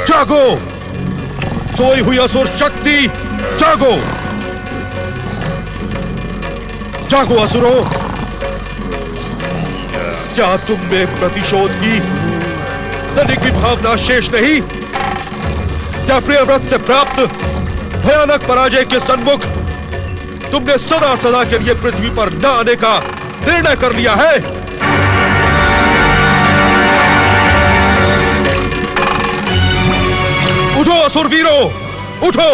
जागो, सोई हुई असुर शक्ति, जागो, जागो असुरों। क्या तुम में प्रतिशोध की तनिक भी भावना शेष नहीं? क्या प्रियव्रत से प्राप्त भयानक पराजय के सन्मुख तुमने सदा सदा के लिए पृथ्वी पर न आने का निर्णय कर लिया है? उठो असुरवीरों, उठो।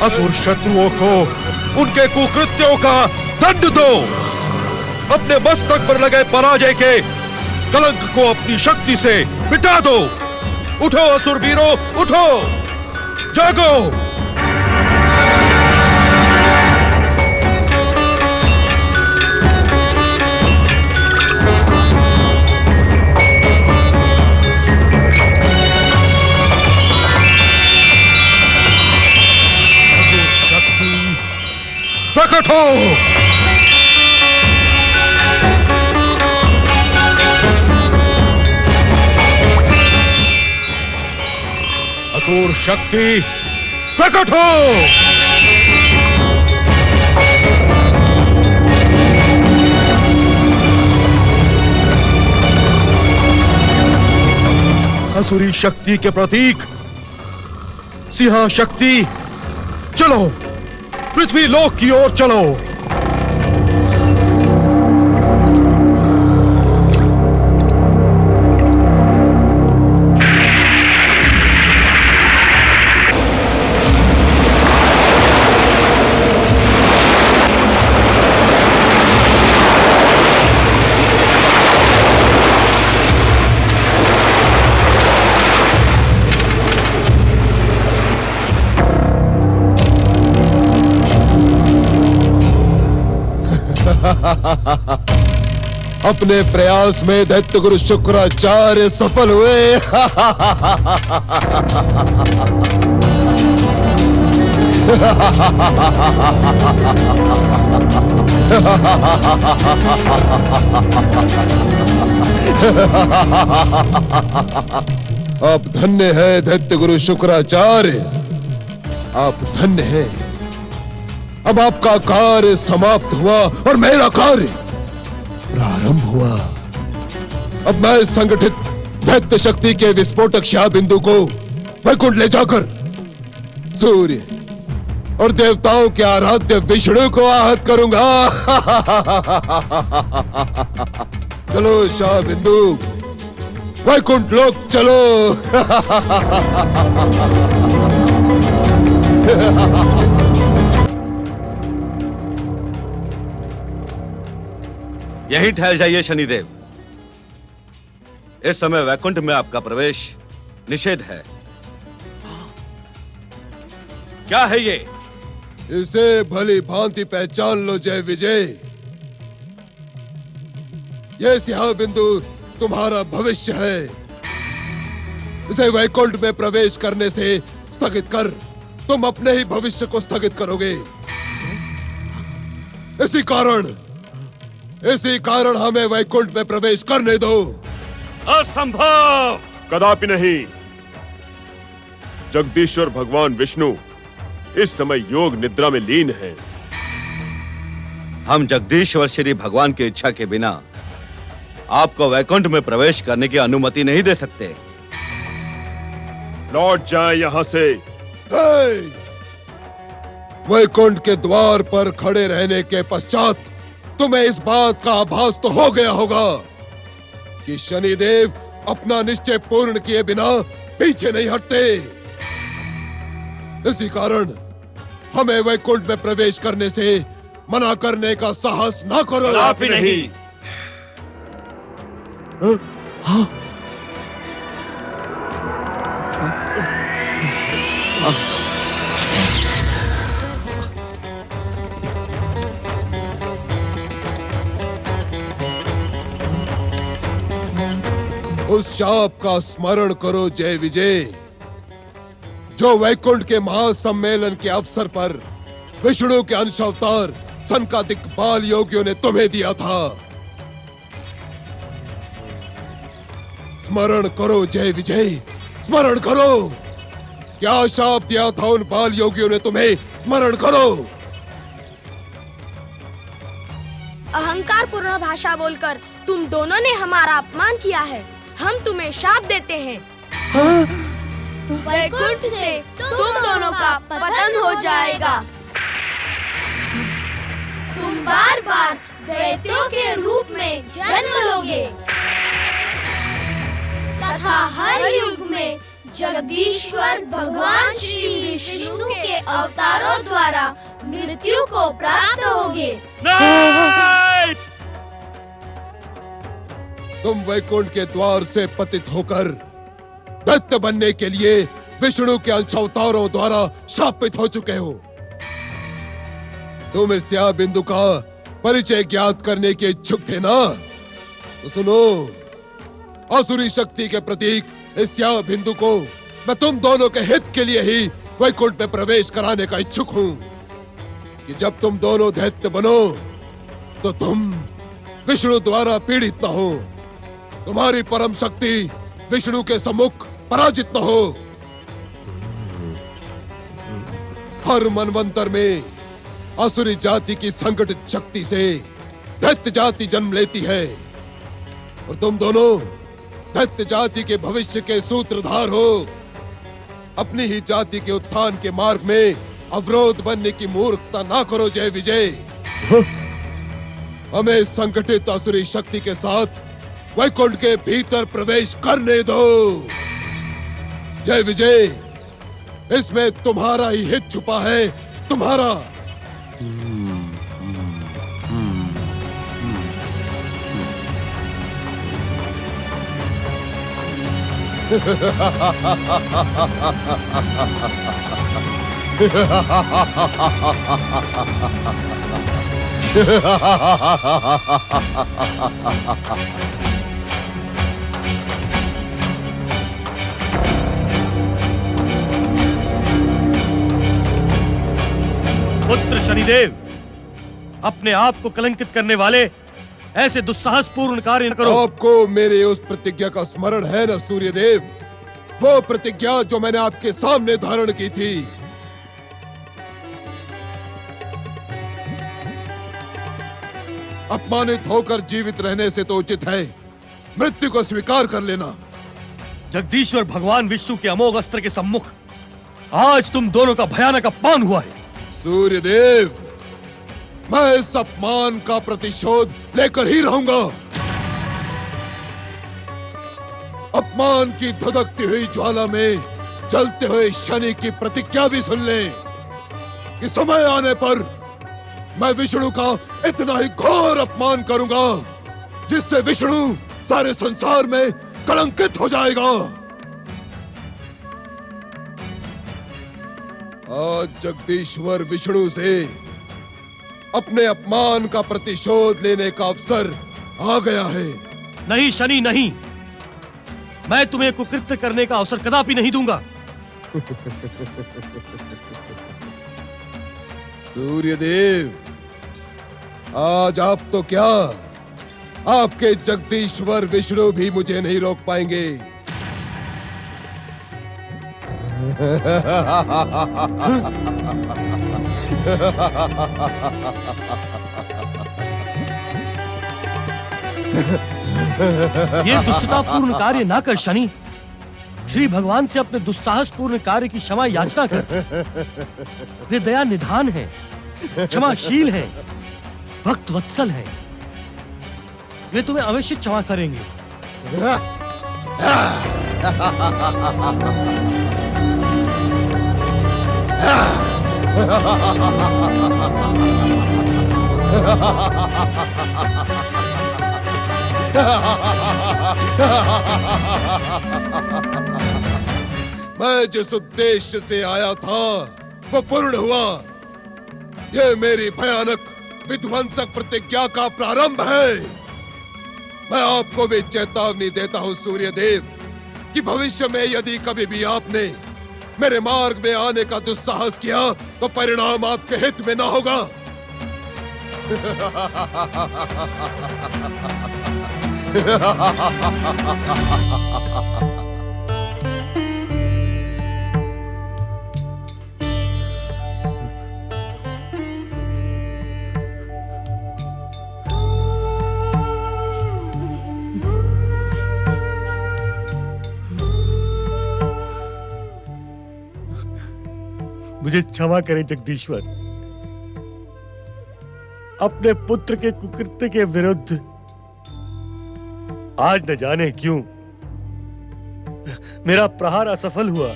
असुर शत्रुओं को उनके कुकृत्यों का दंड दो। अपने मस्तक पर लगे पराजय के कलंक को अपनी शक्ति से मिटा दो। उठो असुरवीरों, उठो, जागो। प्रकट हो। असुर शक्ति प्रकट हो। असुरी शक्ति के प्रतीक सिंह शक्ति, चलो पृथ्वी लोक की ओर चलो। अपने प्रयास में दैत्य गुरु शुक्राचार्य सफल हुए। आप धन्य है दैत्य गुरु शुक्राचार्य, आप धन्य हैं। अब आपका कार्य समाप्त हुआ और मेरा कार्य प्रारंभ हुआ। अब मैं संगठित दैत्य शक्ति के विस्फोटक शाह बिंदु को वैकुंठ ले जाकर सूर्य और देवताओं के आराध्य विष्णु को आहत करूंगा। चलो शाह बिंदु, वैकुंठ लोक चलो। यहीं ठहर जाइए शनिदेव। इस समय वैकुंठ में आपका प्रवेश निषेध है। क्या है ये? इसे भली भांति पहचान लो जय विजय। ये सिंह बिंदु तुम्हारा भविष्य है। इसे वैकुंठ में प्रवेश करने से स्थगित कर तुम अपने ही भविष्य को स्थगित करोगे। इसी कारण हमें वैकुंठ में प्रवेश करने दो। असंभव, कदापि नहीं। जगदीश्वर भगवान विष्णु इस समय योग निद्रा में लीन हैं। हम जगदीश्वर श्री भगवान की इच्छा के बिना आपको वैकुंठ में प्रवेश करने की अनुमति नहीं दे सकते। लौट जाएं यहां से। वैकुंठ के द्वार पर खड़े रहने के पश्चात तुम्हें इस बात का आभास तो हो गया होगा कि शनिदेव अपना निश्चय पूर्ण किए बिना पीछे नहीं हटते। इसी कारण हमें वैकुंठ में प्रवेश करने से मना करने का साहस ना करो। आप ही नहीं। हाँ? उस शाप का स्मरण करो जय विजय, जो वैकुंठ के महासम्मेलन के अवसर पर विष्णु के अंश अवतार सनकादिक बाल योगियों ने तुम्हें दिया था। स्मरण करो जय विजय, स्मरण करो। क्या शाप दिया था उन बाल योगियों ने तुम्हें, स्मरण करो। अहंकार पूर्ण भाषा बोलकर तुम दोनों ने हमारा अपमान किया है। हम तुम्हें शाप देते हैं। वैकुंठ से तुम दोनों का पतन हो जाएगा। तुम बार बार दैत्यों के रूप में जन्म लोगे तथा हर युग में जगदीश्वर भगवान श्री विष्णु के अवतारों द्वारा मृत्यु को प्राप्त होगे। तुम वैकुंठ के द्वार से पतित होकर दैत्य बनने के लिए विष्णु के अंश अवतारों द्वारा शापित हो चुके हो। तुम इस स्याह बिंदु का परिचय ज्ञात करने के इच्छुक थे ना? तो सुनो, आसुरी शक्ति के प्रतीक इस स्याह बिंदु को मैं तुम दोनों के हित के लिए ही वैकुंठ में प्रवेश कराने का इच्छुक हूं कि जब तुम दोनों दैत्य बनो तो तुम विष्णु द्वारा पीड़ित न हो, तुम्हारी परम शक्ति विष्णु के सम्मुख पराजित न हो। हर मनवंतर में असुरी जाति की संगठित शक्ति से दैत्य जाति जन्म लेती है और तुम दोनों दैत्य जाति के भविष्य के सूत्रधार हो। अपनी ही जाति के उत्थान के मार्ग में अवरोध बनने की मूर्खता ना करो जय विजय। हमें संगठित असुरी शक्ति के साथ वैकुंठ के भीतर प्रवेश करने दो जय विजय। इसमें तुम्हारा ही हित छुपा है, तुम्हारा। पुत्र शनिदेव, अपने आप को कलंकित करने वाले ऐसे दुस्साहसपूर्ण कार्य न करो। आपको मेरे उस प्रतिज्ञा का स्मरण है न सूर्यदेव? वो प्रतिज्ञा जो मैंने आपके सामने धारण की थी। अपमानित होकर जीवित रहने से तो उचित है मृत्यु को स्वीकार कर लेना। जगदीश्वर भगवान विष्णु के अमोघ अस्त्र के सम्मुख आज तुम दोनों का भयानक अपमान हुआ है। सूर्यदेव, मैं इस अपमान का प्रतिशोध लेकर ही रहूंगा। अपमान की धधकती हुई ज्वाला में जलते हुए शनि की प्रतिज्ञा भी सुन ले कि समय आने पर मैं विष्णु का इतना ही घोर अपमान करूंगा जिससे विष्णु सारे संसार में कलंकित हो जाएगा। आज जगदीश्वर विष्णु से अपने अपमान का प्रतिशोध लेने का अवसर आ गया है। नहीं शनि, नहीं, मैं तुम्हें कुकृत्य करने का अवसर कदापि नहीं दूंगा। सूर्यदेव, आज आप तो क्या, आपके जगदीश्वर विष्णु भी मुझे नहीं रोक पाएंगे। ये दुष्टतापूर्ण कार्य ना कर शनि। श्री भगवान से अपने दुस्साहसपूर्ण कार्य की क्षमा याचना कर। वे दया निधान है, क्षमाशील है, भक्त वत्सल है। वे तुम्हें अवश्य क्षमा करेंगे। मैं जिस उद्देश्य से आया था वो पूर्ण हुआ। ये मेरी भयानक विध्वंसक प्रतिज्ञा का प्रारंभ है। मैं आपको भी चेतावनी देता हूँ सूर्यदेव कि भविष्य में यदि कभी भी आपने मेरे मार्ग में आने का दुस्साहस किया तो परिणाम आपके हित में ना होगा। मुझे क्षमा करें जगदीश्वर। अपने पुत्र के कुकृत्य के विरुद्ध आज न जाने क्यों मेरा प्रहार असफल हुआ।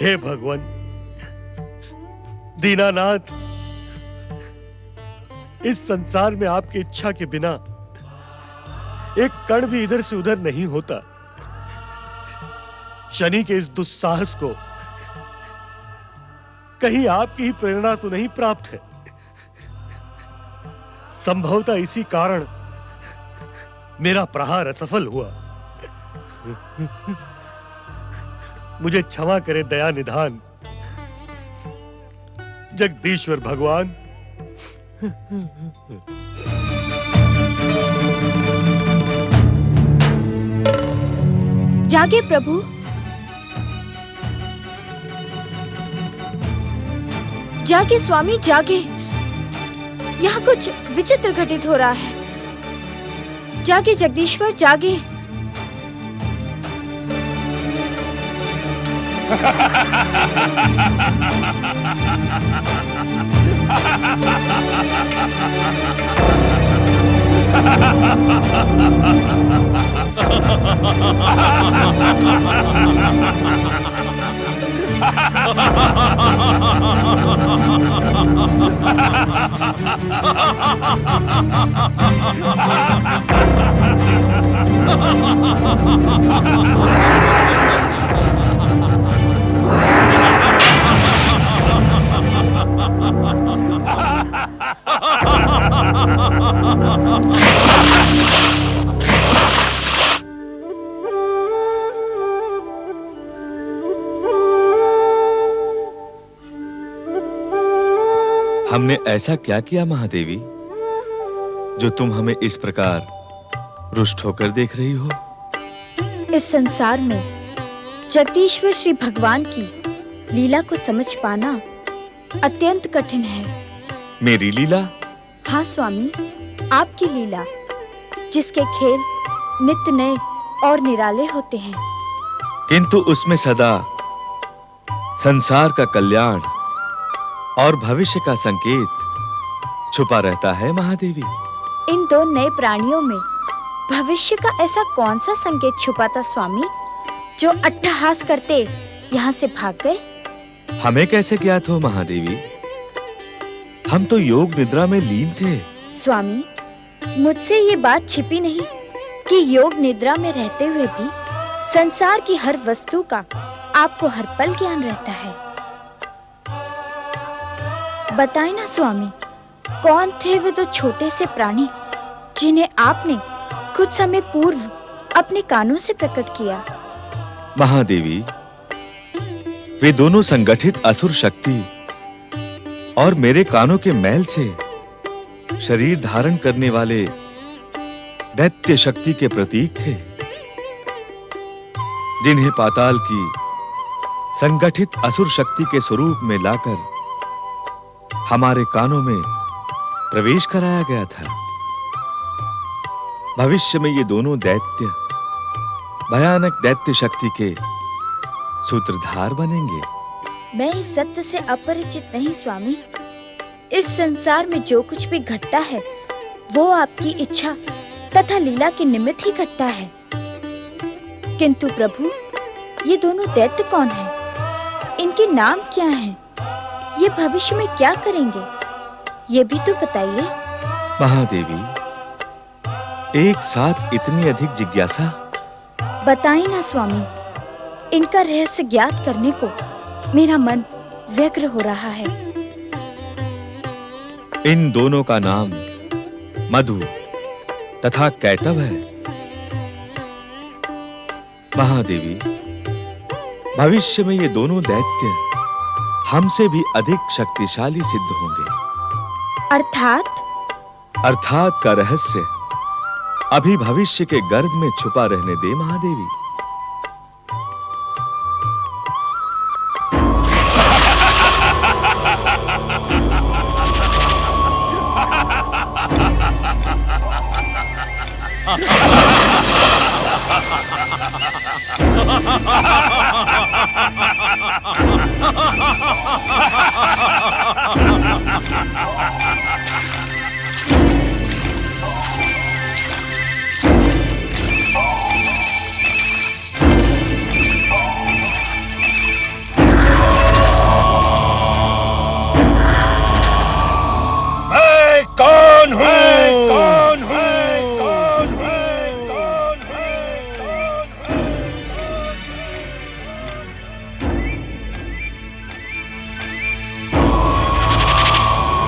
हे भगवान दीनानाथ, इस संसार में आपकी इच्छा के बिना एक कण भी इधर से उधर नहीं होता। शनि के इस दुस्साहस को कहीं आपकी ही प्रेरणा तो नहीं प्राप्त है। संभवतः इसी कारण मेरा प्रहार असफल हुआ। मुझे क्षमा करे दया निधान जगदीश्वर भगवान। जागे प्रभु, जागे स्वामी जागे। यहाँ कुछ विचित्र घटित हो रहा है। जागे जगदीश्वर जागे। हमने ऐसा क्या किया महादेवी जो तुम हमें इस प्रकार रुष्ट होकर देख रही हो? इस संसार में जगदीश्वर श्री भगवान की लीला को समझ पाना अत्यंत कठिन है। मेरी लीला? हाँ स्वामी, आपकी लीला, जिसके खेल नित्य नए और निराले होते हैं। किंतु उसमें सदा संसार का कल्याण और भविष्य का संकेत छुपा रहता है महादेवी। इन दो नए प्राणियों में भविष्य का ऐसा कौन सा संकेत छुपा था स्वामी, जो अट्टहास करते यहाँ से भाग गए? हमें कैसे ज्ञात हो महादेवी? हम तो योग निद्रा में लीन थे। स्वामी, मुझसे ये बात छिपी नहीं कि योग निद्रा में रहते हुए भी संसार की हर वस्तु का आपको हर पल ज्ञान रहता है। बताएं ना स्वामी, कौन थे वे दो छोटे से प्राणी जिन्हें आपने कुछ समय पूर्व अपने कानों से प्रकट किया? महादेवी, वे दोनों संगठित असुर शक्ति और मेरे कानों के मैल से शरीर धारण करने वाले दैत्य शक्ति के प्रतीक थे, जिन्हें पाताल की संगठित असुर शक्ति के स्वरूप में लाकर हमारे कानों में प्रवेश कराया गया था। भविष्य में ये दोनों दैत्य भयानक दैत्य शक्ति के सूत्रधार बनेंगे। मैं इस सत्य से अपरिचित नहीं स्वामी। इस संसार में जो कुछ भी घटता है वो आपकी इच्छा तथा लीला के निमित्त ही घटता है। किंतु प्रभु, ये दोनों दैत्य कौन हैं? इनके नाम क्या हैं? ये भविष्य में क्या करेंगे, ये भी तो बताइए। महादेवी, एक साथ इतनी अधिक जिज्ञासा? बताइए ना स्वामी, इनका रहस्य ज्ञात करने को मेरा मन व्यग्र हो रहा है। इन दोनों का नाम मधु तथा कैटव है। महादेवी, भविष्य में ये दोनों दैत्य हमसे भी अधिक शक्तिशाली सिद्ध होंगे। अर्थात का रहस्य अभी भविष्य के गर्भ में छुपा रहने दे महादेवी।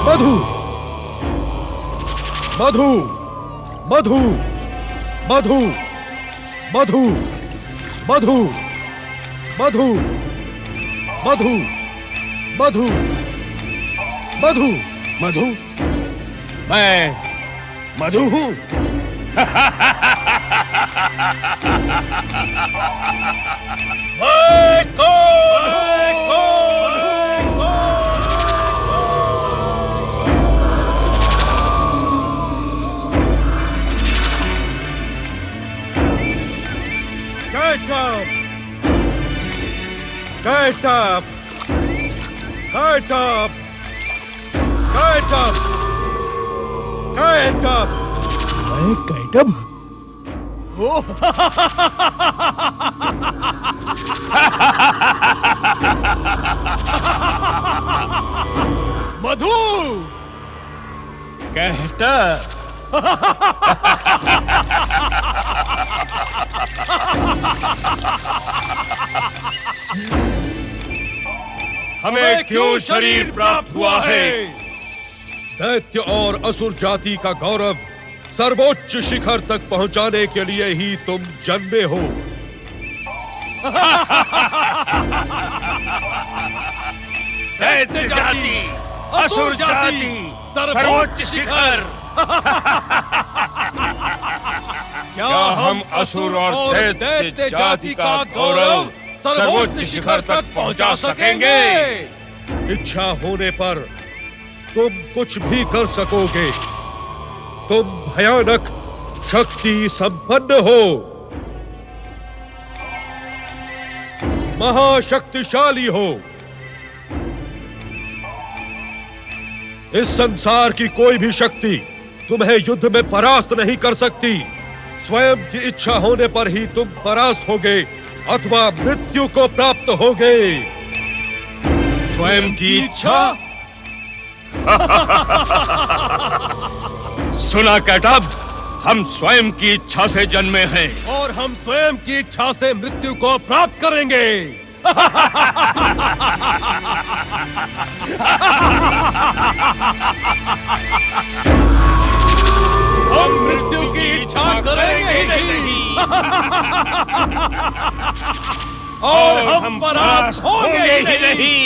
मधु मधु मधु मधु मधु मधु मधु मधु मधु मधु मधु मैं मधु हूं। मैं कौन Get up! Get up! Get up! Get up! मैं कैटब? मधु! Get up! हमें क्यों शरीर प्राप्त हुआ है? दैत्य और असुर जाति का गौरव सर्वोच्च शिखर तक पहुंचाने के लिए ही तुम जन्मे हो। दैत्य जाति, असुर जाति, सर्वोच्च शिखर। क्या हम असुर और दैत्य जाति का गौरव सर्वोच्च शिखर तक पहुंचा सकेंगे? इच्छा होने पर तुम कुछ भी कर सकोगे। तुम भयानक शक्ति संपन्न हो, महाशक्तिशाली हो। इस संसार की कोई भी शक्ति तुम्हें युद्ध में परास्त नहीं कर सकती। स्वयं की इच्छा होने पर ही तुम परास्त होगे अथवा मृत्यु को प्राप्त होगे। स्वयं की इच्छा? सुना कैटब, हम स्वयं की इच्छा से जन्मे हैं और हम स्वयं की इच्छा से मृत्यु को प्राप्त करेंगे। हम मृत्यु की इच्छा करेंगे ही नहीं और हम परास्त होंगे ही नहीं।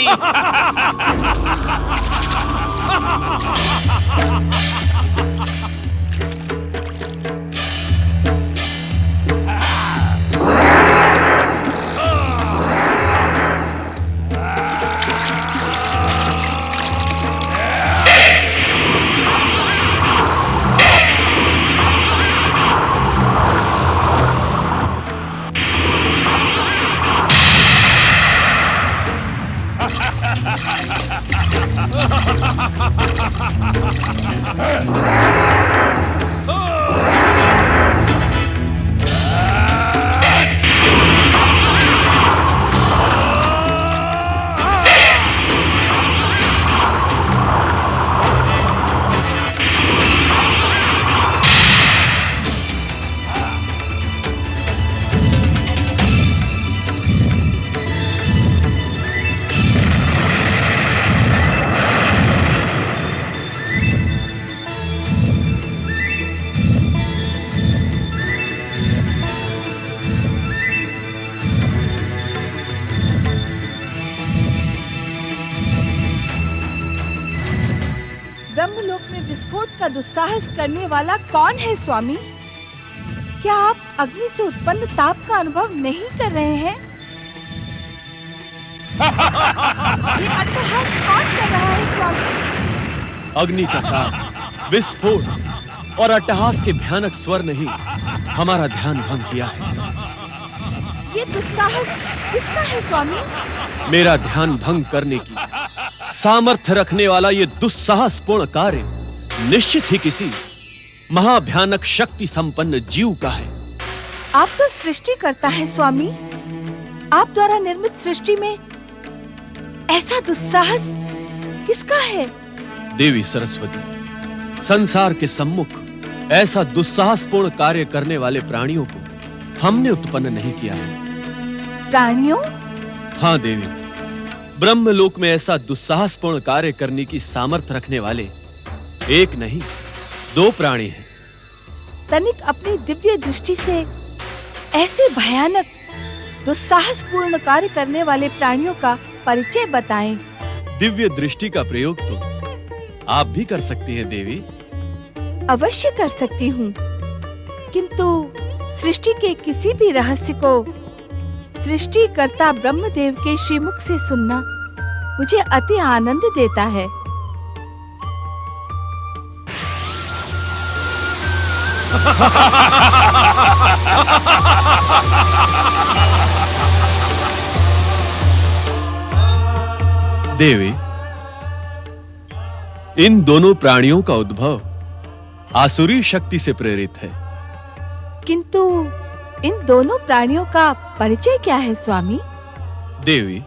ब्रह्मलोक में विस्फोट का दुस्साहस करने वाला कौन है स्वामी? क्या आप अग्नि से उत्पन्न ताप का अनुभव नहीं कर रहे हैं? ये अट्टहास कौन कर रहा है स्वामी? अग्नि का ताप, विस्फोट और अट्टहास के भयानक स्वर ने ही हमारा ध्यान भंग किया है। ये दुस्साहस किसका है स्वामी? मेरा ध्यान भंग करने की सामर्थ्य रखने वाला ये दुस्साहसपूर्ण कार्य निश्चित ही किसी महाभयानक शक्ति संपन्न जीव का है। आप तो सृष्टि करता है स्वामी। आप द्वारा निर्मित सृष्टि में ऐसा दुस्साहस किसका है? देवी सरस्वती, संसार के सम्मुख ऐसा दुस्साहसपूर्ण कार्य करने वाले प्राणियों को हमने उत्पन्न नहीं किया है। प्राणियों? हाँ देवी, ब्रह्मलोक में ऐसा दुस्साहसपूर्ण कार्य करने की सामर्थ्य रखने वाले एक नहीं, 2 प्राणी हैं। तनिक अपनी दिव्य दृष्टि से ऐसे भयानक दुस्साहसपूर्ण कार्य करने वाले प्राणियों का परिचय बताएं। दिव्य दृष्टि का प्रयोग तो आप भी कर सकती हैं देवी। अवश्य कर सकती हूँ, किंतु सृष्टि के किसी भी रहस्य को सृष्टिकर्ता ब्रह्मदेव के श्रीमुख से सुनना मुझे अति आनंद देता है। देवी, इन दोनों प्राणियों का उद्भव आसुरी शक्ति से प्रेरित है। किंतु इन दोनों प्राणियों का परिचय क्या है स्वामी? देवी,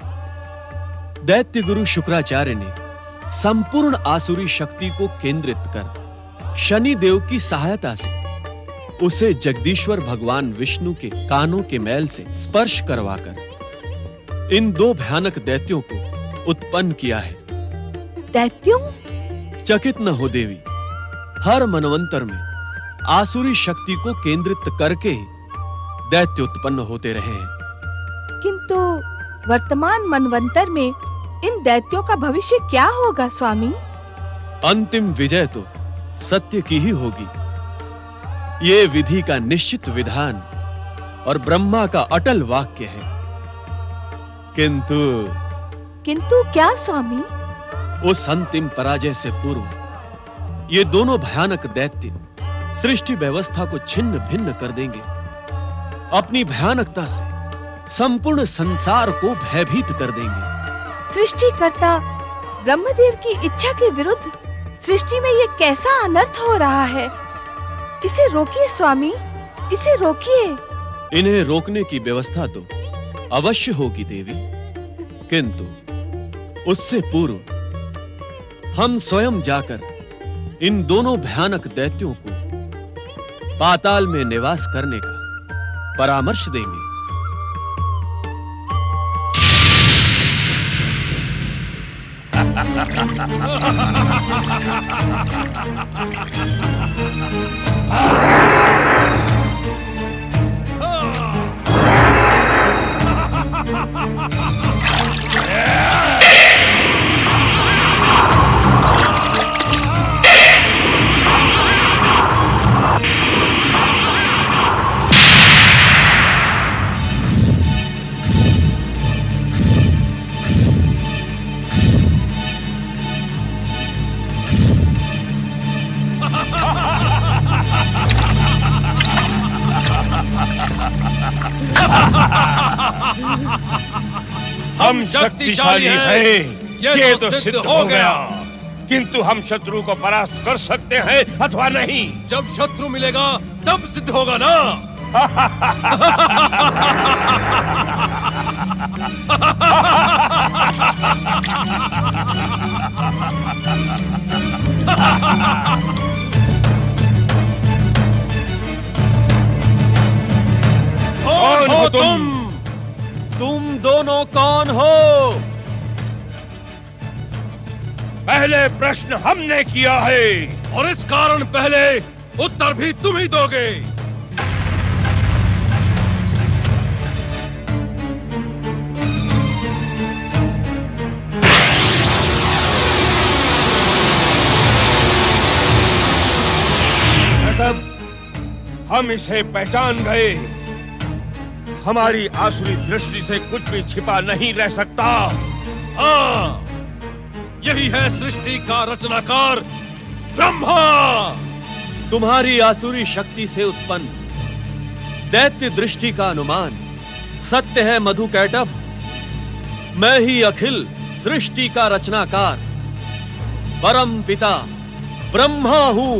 दैत्य गुरु शुक्राचार्य ने संपूर्ण आसुरी शक्ति को केंद्रित कर शनि देव की सहायता से उसे जगदीश्वर भगवान विष्णु के कानों के मैल से स्पर्श करवाकर इन 2 भयानक दैत्यों को उत्पन्न किया है। दैत्यों? चकित न हो देवी, हर मनवंतर में आसुरी शक्ति को केंद्रित करके ही दैत्य उत्पन्न होते रहे हैं। किंतु वर्तमान मनवंतर में इन दैत्यों का भविष्य क्या होगा स्वामी? अंतिम विजय तो सत्य की ही होगी। ये विधि का निश्चित विधान और ब्रह्मा का अटल वाक्य है। किंतु क्या स्वामी? उस अंतिम पराजय से पूर्व ये दोनों भयानक दैत्य सृष्टि व्यवस्था को छिन्न भिन्न कर देंगे। अपनी भयानकता से संपूर्ण संसार को भयभीत कर देंगे। सृष्टिकर्ता ब्रह्मदेव की इच्छा के विरुद्ध सृष्टि में ये कैसा अनर्थ हो रहा है? इसे रोकिए स्वामी, इसे रोकिए। इन्हें रोकने की व्यवस्था तो अवश्य होगी देवी, किंतु उससे पूर्व हम स्वयं जाकर इन दोनों भयानक दैत्यों को पाताल में निवास करने का परामर्श देंगे। हम शक्तिशाली हैं, ये तो सिद्ध हो गया। किंतु हम शत्रु को परास्त कर सकते हैं अथवा नहीं? जब शत्रु मिलेगा तब सिद्ध होगा ना। कौन हो तुम? तुम दोनों कौन हो? पहले प्रश्न हमने किया है और इस कारण पहले उत्तर भी तुम ही दोगे। हम इसे पहचान गए। हमारी आसुरी दृष्टि से कुछ भी छिपा नहीं रह सकता। हाँ, यही है सृष्टि का रचनाकार ब्रह्मा। तुम्हारी आसुरी शक्ति से उत्पन्न दैत्य दृष्टि का अनुमान सत्य है मधुकैटभ। मैं ही अखिल सृष्टि का रचनाकार परम पिता ब्रह्मा हूं।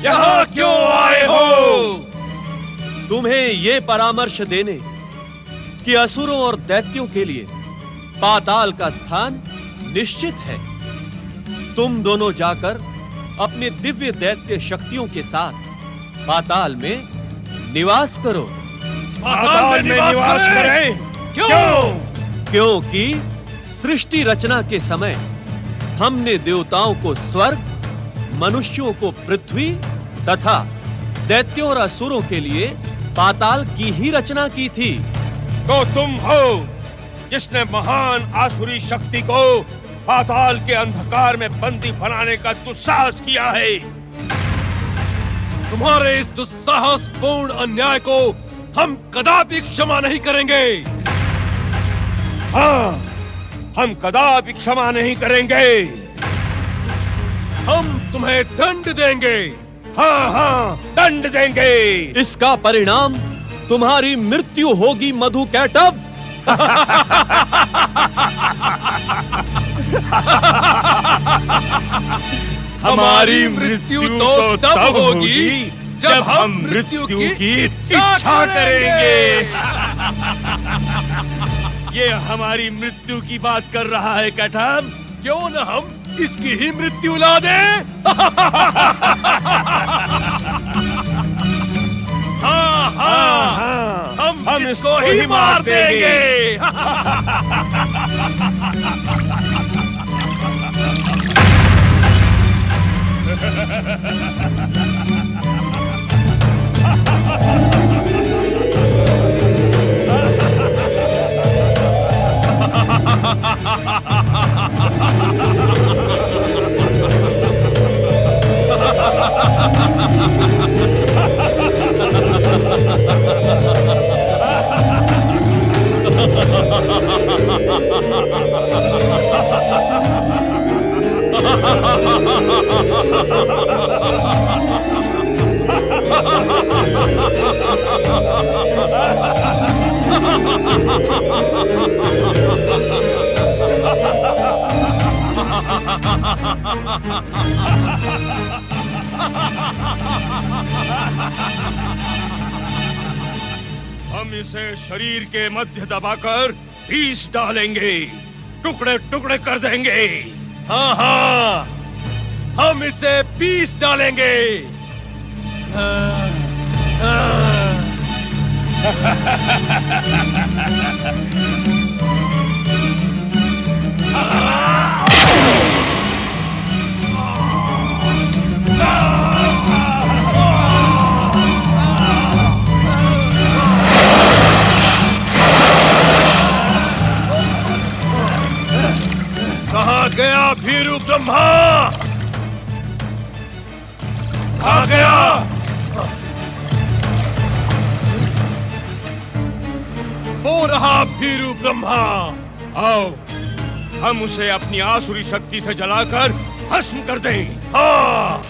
यहाँ क्यों आए हो? तुम्हें ये परामर्श देने कि असुरों और दैत्यों के लिए पाताल का स्थान निश्चित है। तुम दोनों जाकर अपने दिव्य दैत्य शक्तियों के साथ पाताल में निवास करो। पाताल में निवास करें? क्यों? क्योंकि सृष्टि रचना के समय हमने देवताओं को स्वर्ग, मनुष्यों को पृथ्वी तथा दैत्यों और असुरों के लिए पाताल की ही रचना की थी। तो तुम हो जिसने महान आसुरी शक्ति को पाताल के अंधकार में बंदी बनाने का दुस्साहस किया है। तुम्हारे इस दुस्साहसपूर्ण अन्याय को हम कदापि क्षमा नहीं करेंगे। हाँ, हम कदापि क्षमा नहीं करेंगे। हम तुम्हें दंड देंगे। हाँ हाँ, दंड देंगे। इसका परिणाम तुम्हारी मृत्यु होगी मधुकैटभ। हमारी मृत्यु तो तब होगी जब हम मृत्यु की इच्छा करेंगे। ये हमारी मृत्यु की बात कर रहा है कैटभ। क्यों न हम इसकी ही मृत्यु ला दें? हाँ हाँ, हम इसको ही मार देंगे। हम इसे शरीर के मध्य दबाकर पीस डालेंगे, टुकड़े टुकड़े कर देंगे। हाँ हाँ, हम इसे पीस डालेंगे। कहाँ गया भीरू ब्रह्मा? कहाँ गया? वो रहा भीरू ब्रह्मा। आओ, हम उसे अपनी आसुरी शक्ति से जलाकर भस्म कर दें। हाँ,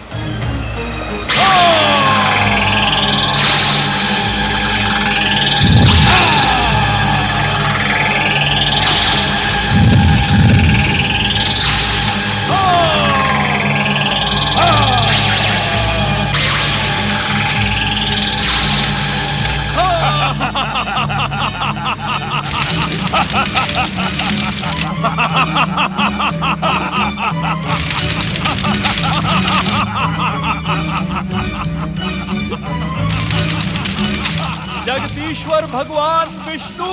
जगदीश्वर भगवान विष्णु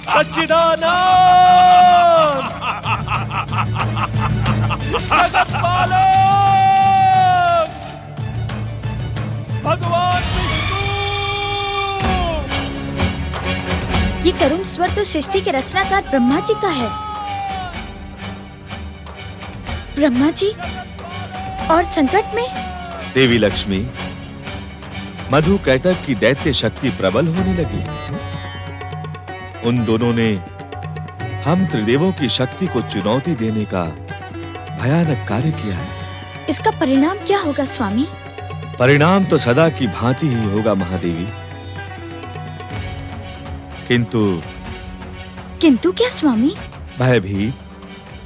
सच्चिदानंद जगत पालक भगवान विष्णु। ये करुण स्वर तो सृष्टि के रचनाकार ब्रह्मा जी का है। ब्रह्मा जी और संकट में? देवी लक्ष्मी, मधु कैटभ की दैत्य शक्ति प्रबल होने लगी। उन दोनों ने हम त्रिदेवों की शक्ति को चुनौती देने का भयानक कार्य किया है। इसका परिणाम क्या होगा स्वामी? परिणाम तो सदा की भांति ही होगा महादेवी। किंतु क्या स्वामी? भयभीत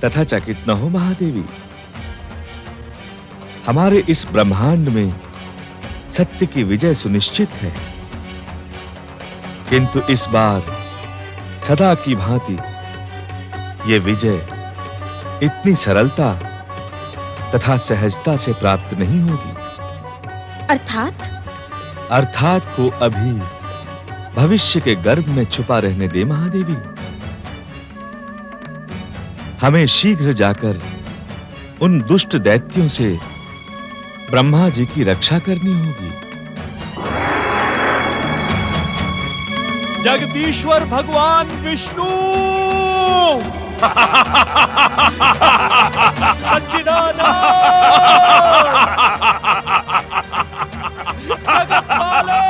तथा चकित न हो महादेवी। हमारे इस ब्रह्मांड में सत्य की विजय सुनिश्चित है, किंतु इस बार सदा की भांति ये विजय इतनी सरलता तथा सहजता से प्राप्त नहीं होगी। अर्थात को अभी भविष्य के गर्भ में छुपा रहने दे महादेवी। हमें शीघ्र जाकर उन दुष्ट दैत्यों से ब्रह्मा जी की रक्षा करनी होगी। जगदीश्वर भगवान विष्णु सच्चिदानंद जगतपालक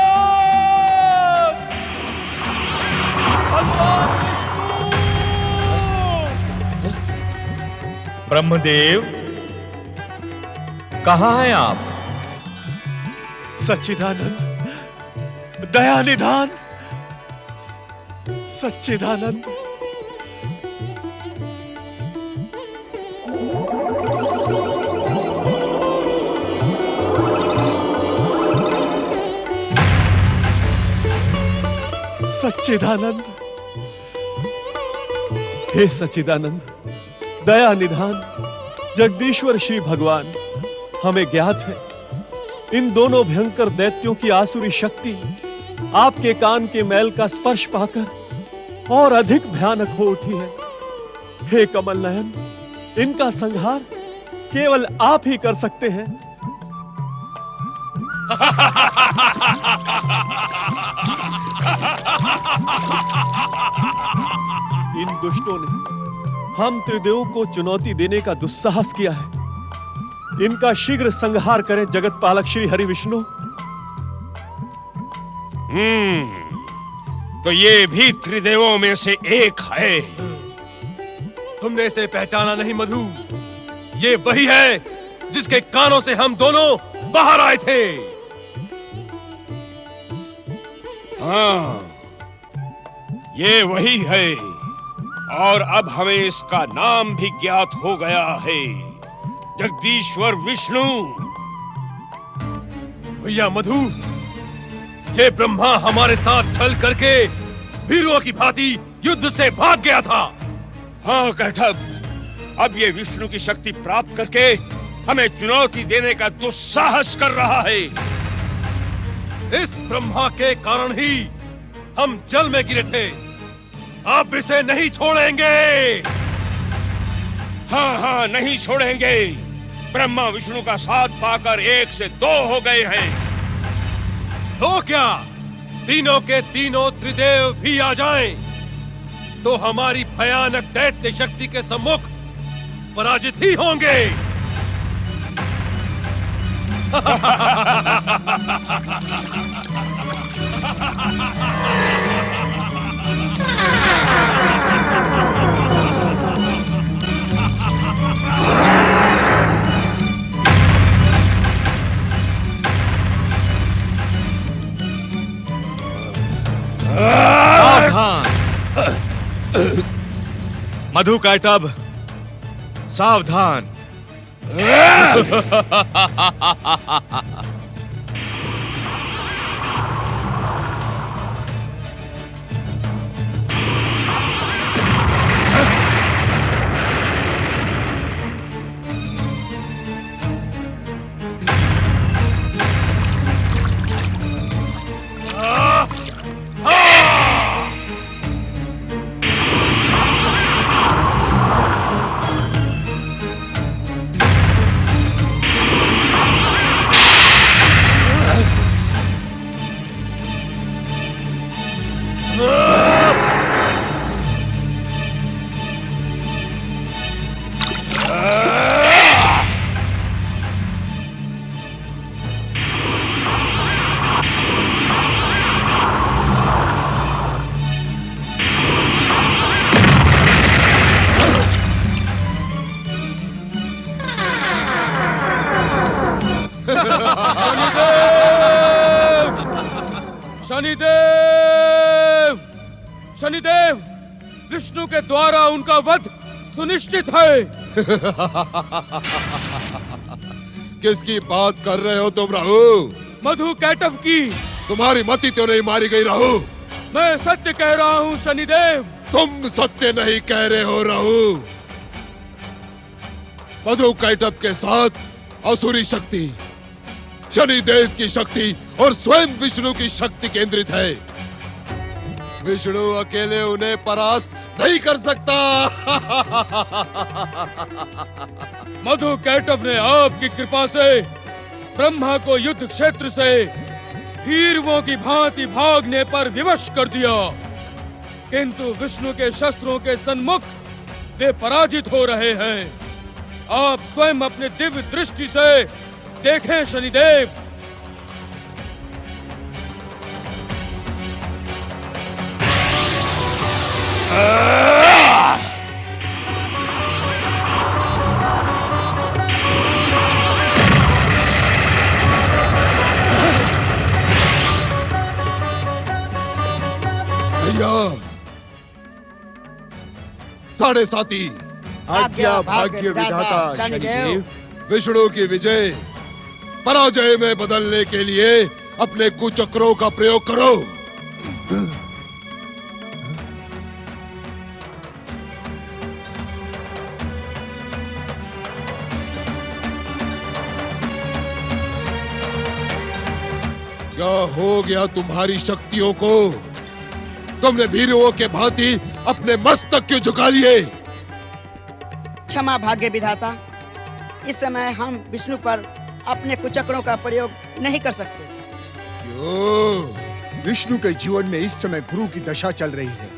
भगवान विष्णु। ब्रह्मदेव, कहाँ हैं आप? सच्चिदानंद, दयानिधान, सच्चिदानंद। सच्चिदानंद, हे सच्चिदानंद, दया निधान, जगदीश्वर श्री भगवान, हमें ज्ञात है इन दोनों भयंकर दैत्यों की आसुरी शक्ति आपके कान के मैल का स्पर्श पाकर और अधिक भयानक हो उठी है। हे कमल नयन, इनका संहार केवल आप ही कर सकते हैं। इन दुष्टों ने हम त्रिदेवों को चुनौती देने का दुस्साहस किया है। इनका शीघ्र संहार करें जगत पालक श्री हरि विष्णु। तो ये भी त्रिदेवों में से एक है। तुमने इसे पहचाना नहीं मधु? ये वही है जिसके कानों से हम दोनों बाहर आए थे। हाँ, ये वही है, और अब हमें इसका नाम भी ज्ञात हो गया है, जगदीश्वर विष्णु। भैया मधु, ये ब्रह्मा हमारे साथ छल करके वीरों की भांति युद्ध से भाग गया था। हाँ कैटभ, अब ये विष्णु की शक्ति प्राप्त करके हमें चुनौती देने का दुस्साहस कर रहा है। इस ब्रह्मा के कारण ही हम जल में गिरे थे। अब इसे नहीं छोड़ेंगे। हाँ हाँ, नहीं छोड़ेंगे। ब्रह्मा विष्णु का साथ पाकर 1 से 2 हो गए हैं। तो क्या तीनों के तीनों त्रिदेव भी आ जाएं, तो हमारी भयानक दैत्य शक्ति के सम्मुख पराजित ही होंगे। सावधान मधु कैटभ, सावधान। शनिदेव, शनिदेव, विष्णु के द्वारा उनका वध सुनिश्चित है। किसकी बात कर रहे हो तुम राहु? मधु कैटव की। तुम्हारी मति तो नहीं मारी गई राहु? मैं सत्य कह रहा हूँ शनिदेव। तुम सत्य नहीं कह रहे हो राहु। मधु कैटव के साथ असुरी शक्ति, शनिदेव की शक्ति और स्वयं विष्णु की शक्ति केंद्रित है। विष्णु अकेले उन्हें परास्त नहीं कर सकता। मधु कैटव ने आपकी कृपा से ब्रह्मा को युद्ध क्षेत्र से हीरवों की भांति भागने पर विवश कर दिया, किंतु विष्णु के शस्त्रों के सन्मुख वे पराजित हो रहे हैं। आप स्वयं अपने दिव्य दृष्टि से देखें शनिदेव। भैया, साढ़े साती, आज्ञा भाग्य विधाता शनिदेव। विष्णु की विजय पराजय में बदलने के लिए अपने कुचक्रों का प्रयोग करो। क्या हो गया तुम्हारी शक्तियों को? तुमने भीरुओं के भांति अपने मस्तक क्यों झुका लिए? क्षमा भाग्य विधाता, इस समय हम विष्णु पर अपने कुचक्रों का प्रयोग नहीं कर सकते। क्यों? विष्णु के जीवन में इस समय गुरु की दशा चल रही है।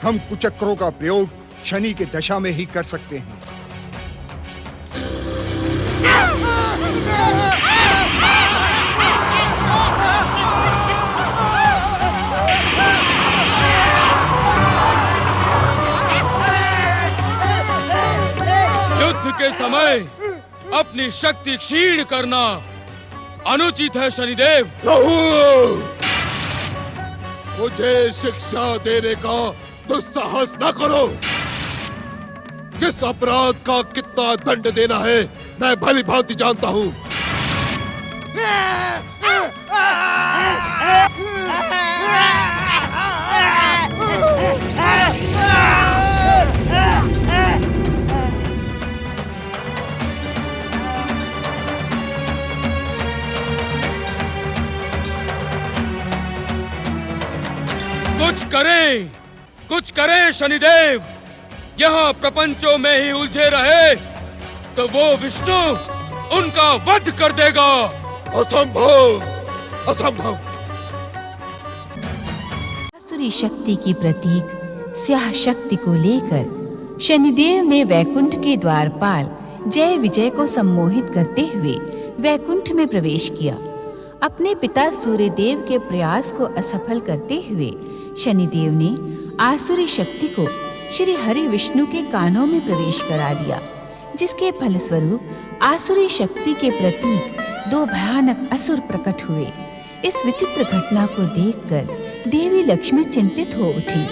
हम कुचक्रों का प्रयोग शनि के दशा में ही कर सकते हैं। युद्ध के समय अपनी शक्ति क्षीण करना अनुचित है शनिदेव। राहु, मुझे शिक्षा देने का दुस्साहस न करो। किस अपराध का कितना दंड देना है मैं भली भांति जानता हूँ। कुछ करें शनिदेव। यहाँ प्रपंचों में ही उलझे रहे तो वो विष्णु उनका वध कर देगा। असंभव, असंभव। आसुरी शक्ति की प्रतीक स्याह शक्ति को लेकर शनिदेव ने वैकुंठ के द्वारपाल जय विजय को सम्मोहित करते हुए वैकुंठ में प्रवेश किया। अपने पिता सूर्यदेव के प्रयास को असफल करते हुए शनिदेव ने आसुरी शक्ति को श्री हरि विष्णु के कानों में प्रवेश करा दिया, जिसके फलस्वरूप आसुरी शक्ति के प्रतीक दो भयानक असुर प्रकट हुए। इस विचित्र घटना को देखकर देवी लक्ष्मी चिंतित हो उठी।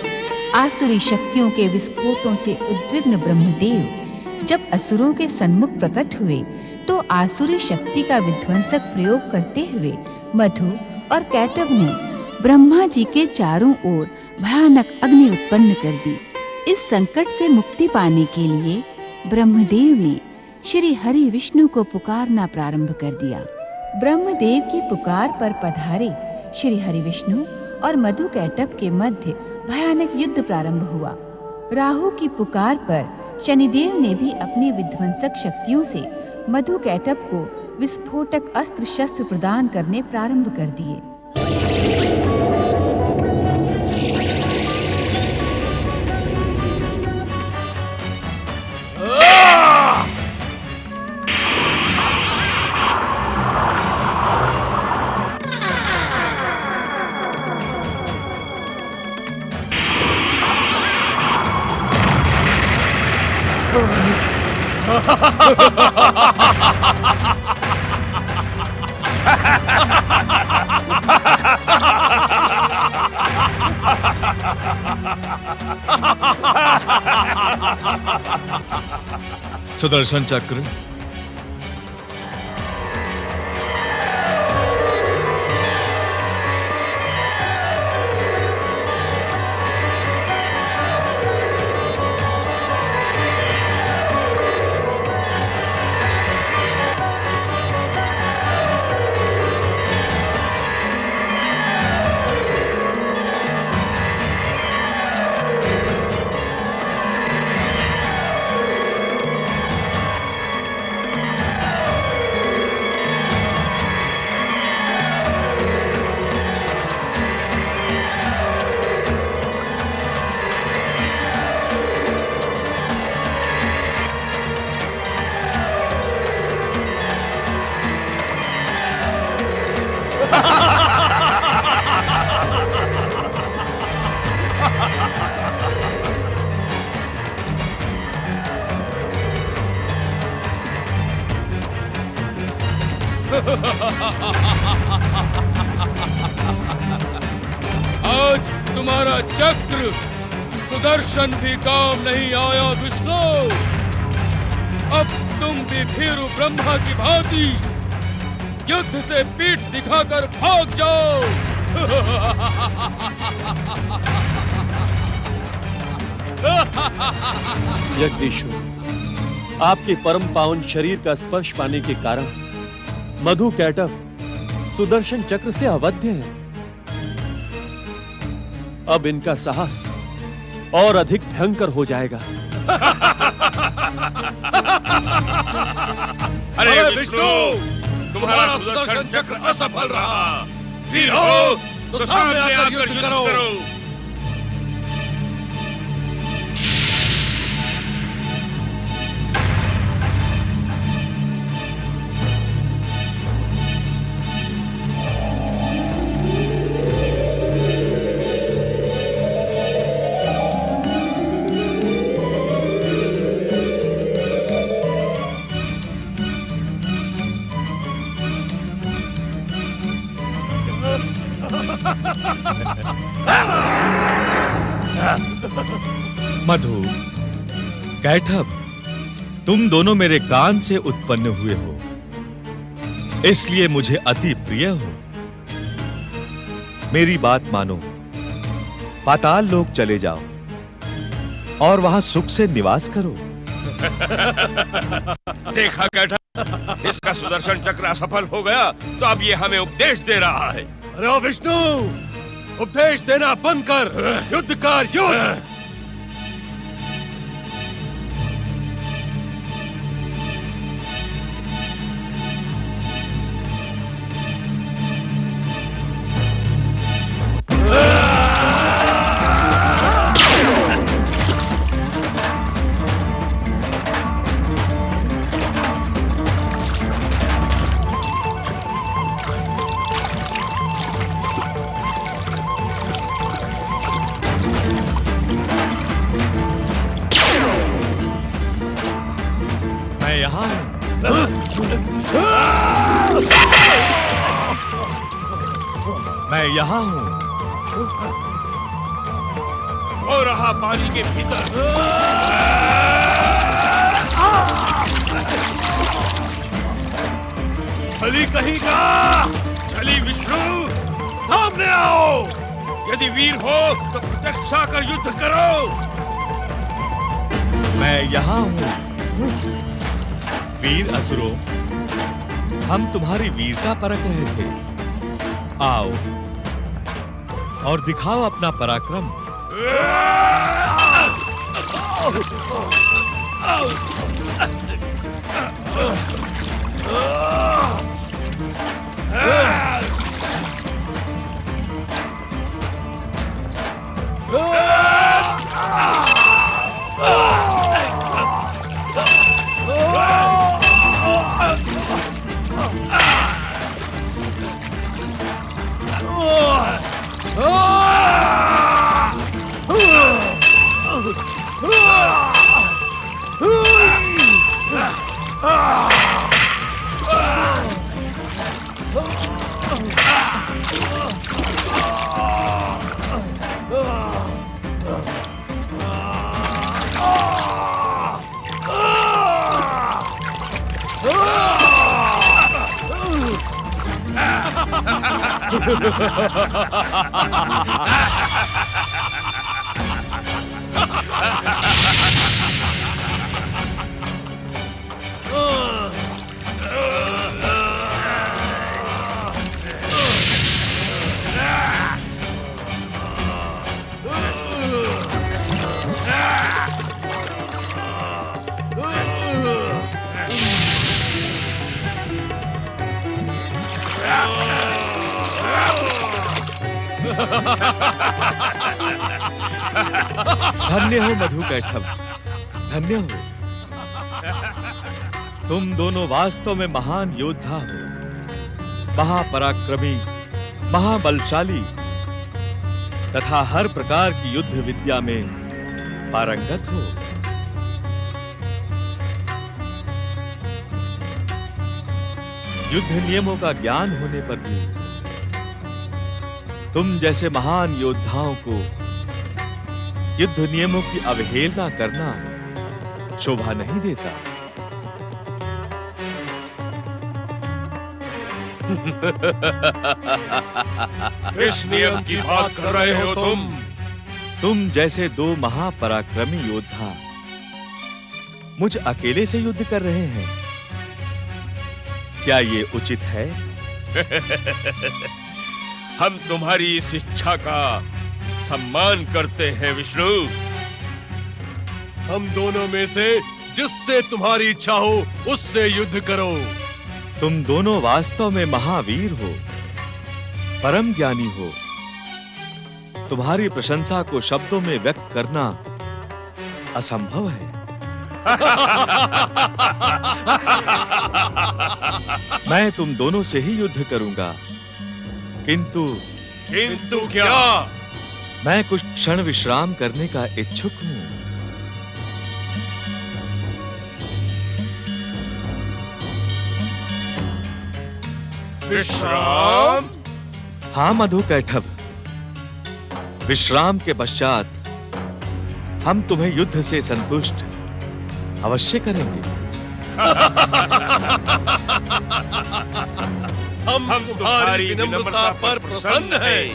आसुरी शक्तियों के विस्फोटों से उद्विग्न ब्रह्मदेव जब असुरों के सन्मुख प्रकट हुए तो आसुरी शक्ति का विध्वंसक प्रयोग करते हुए मधु और कैटव ने ब्रह्मा जी के चारों ओर भयानक अग्नि उत्पन्न कर दी। इस संकट से मुक्ति पाने के लिए ब्रह्मदेव ने श्री हरि विष्णु को पुकारना प्रारंभ कर दिया। ब्रह्मदेव की पुकार पर पधारे श्री हरि विष्णु और मधु कैटव के मध्य भयानक युद्ध प्रारंभ हुआ। राहु की पुकार पर शनिदेव ने भी अपनी विध्वंसक शक्तियों से मधु कैटव को विस्फोटक अस्त्र शस्त्र प्रदान करने प्रारंभ कर दिए। सुदर्शन चक्र, आज तुम्हारा चक्र सुदर्शन भी काम नहीं आया विष्णु। अब तुम भी भीरु ब्रह्मा की भांति युद्ध से पीठ दिखाकर भाग जाओ। जगदीश्वर, आपके परम पावन शरीर का स्पर्श पाने के कारण मधु कैटव सुदर्शन चक्र से अवध्य है। अब इनका साहस और अधिक भयंकर हो जाएगा। अरे विष्णु, तुम्हारा सुदर्शन चक्र असफल रहा। वीर हो तो सामने आकर युद्ध करो। मधु, कैटभ, तुम दोनों मेरे कान से उत्पन्न हुए हो, इसलिए मुझे अति प्रिय हो। मेरी बात मानो, पाताल लोक चले जाओ और वहां सुख से निवास करो। देखा कैटभ, इसका सुदर्शन चक्र असफल हो गया तो अब ये हमें उपदेश दे रहा है। अरे ओ विष्णु, उपदेश देना बंद कर, युद्ध कर युद्ध। मैं यहाँ हूँ। वो रहा पानी के भीतर। छली कहीं का, छली विष्णु, सामने आओ। यदि वीर हो तो प्रत्यक्ष आकर युद्ध करो। मैं यहाँ हूँ। वीर असुरों, हम तुम्हारी वीरता परख रहे थे। आओ और दिखाओ अपना पराक्रम। धन्य हो मधु कैटभ, धन्य हो। तुम दोनों वास्तव में महान योद्धा हो, महापराक्रमी, महाबलशाली तथा हर प्रकार की युद्ध विद्या में पारंगत हो। युद्ध नियमों का ज्ञान होने पर भी तुम जैसे महान योद्धाओं को युद्ध नियमों की अवहेलना करना शोभा नहीं देता। किस नियम की बात कर रहे हो तुम? तुम जैसे दो महापराक्रमी योद्धा मुझ अकेले से युद्ध कर रहे हैं, क्या ये उचित है? हम तुम्हारी इस इच्छा का सम्मान करते हैं विष्णु। हम दोनों में से जिससे तुम्हारी इच्छा हो उससे युद्ध करो। तुम दोनों वास्तव में महावीर हो, परम ज्ञानी हो। तुम्हारी प्रशंसा को शब्दों में व्यक्त करना असंभव है। मैं तुम दोनों से ही युद्ध करूंगा, किंतु क्या? मैं कुछ क्षण विश्राम करने का इच्छुक हूं। विश्राम? हाँ मधु कैटभ, विश्राम के पश्चात हम तुम्हें युद्ध से संतुष्ट अवश्य करेंगे। हम तुम्हारी विनम्रता पर प्रसन्न हैं।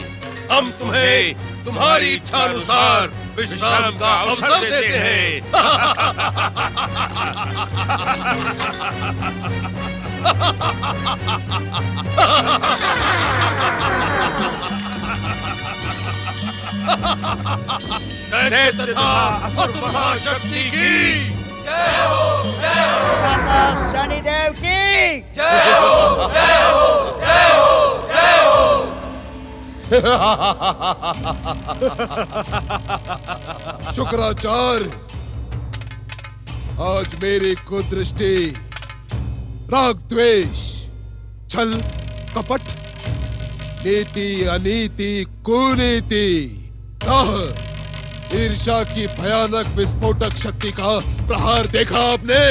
हम तुम्हें तुम्हारी इच्छा अनुसार विश्राम का अवसर देते हैं। दैत्य तथा असुर महाशक्ति की जय हो, जय हो। माता शनिदेव की जय हो, जय हो, जय हो, जय हो। शुक्राचार्य, आज मेरी कुदृष्टि राग द्वेष, छल कपट, नीति अनीति कुनीति, दाह, ईर्ष्या की भयानक विस्फोटक शक्ति का प्रहार देखा आपने?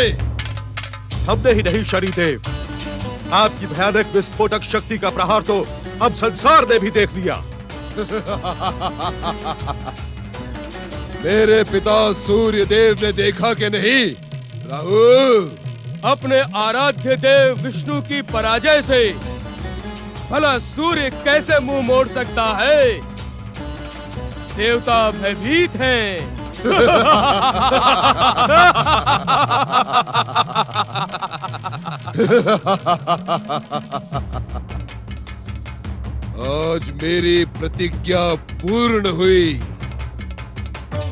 हमने ही नहीं शनिदेव, आपकी भयानक विस्फोटक शक्ति का प्रहार तो अब संसार ने भी देख लिया। मेरे पिता सूर्य देव ने देखा कि नहीं? राहु, अपने आराध्य देव विष्णु की पराजय से भला सूर्य कैसे मुंह मोड़ सकता है? देवता भयभीत हैं। आज मेरी प्रतिज्ञा पूर्ण हुई।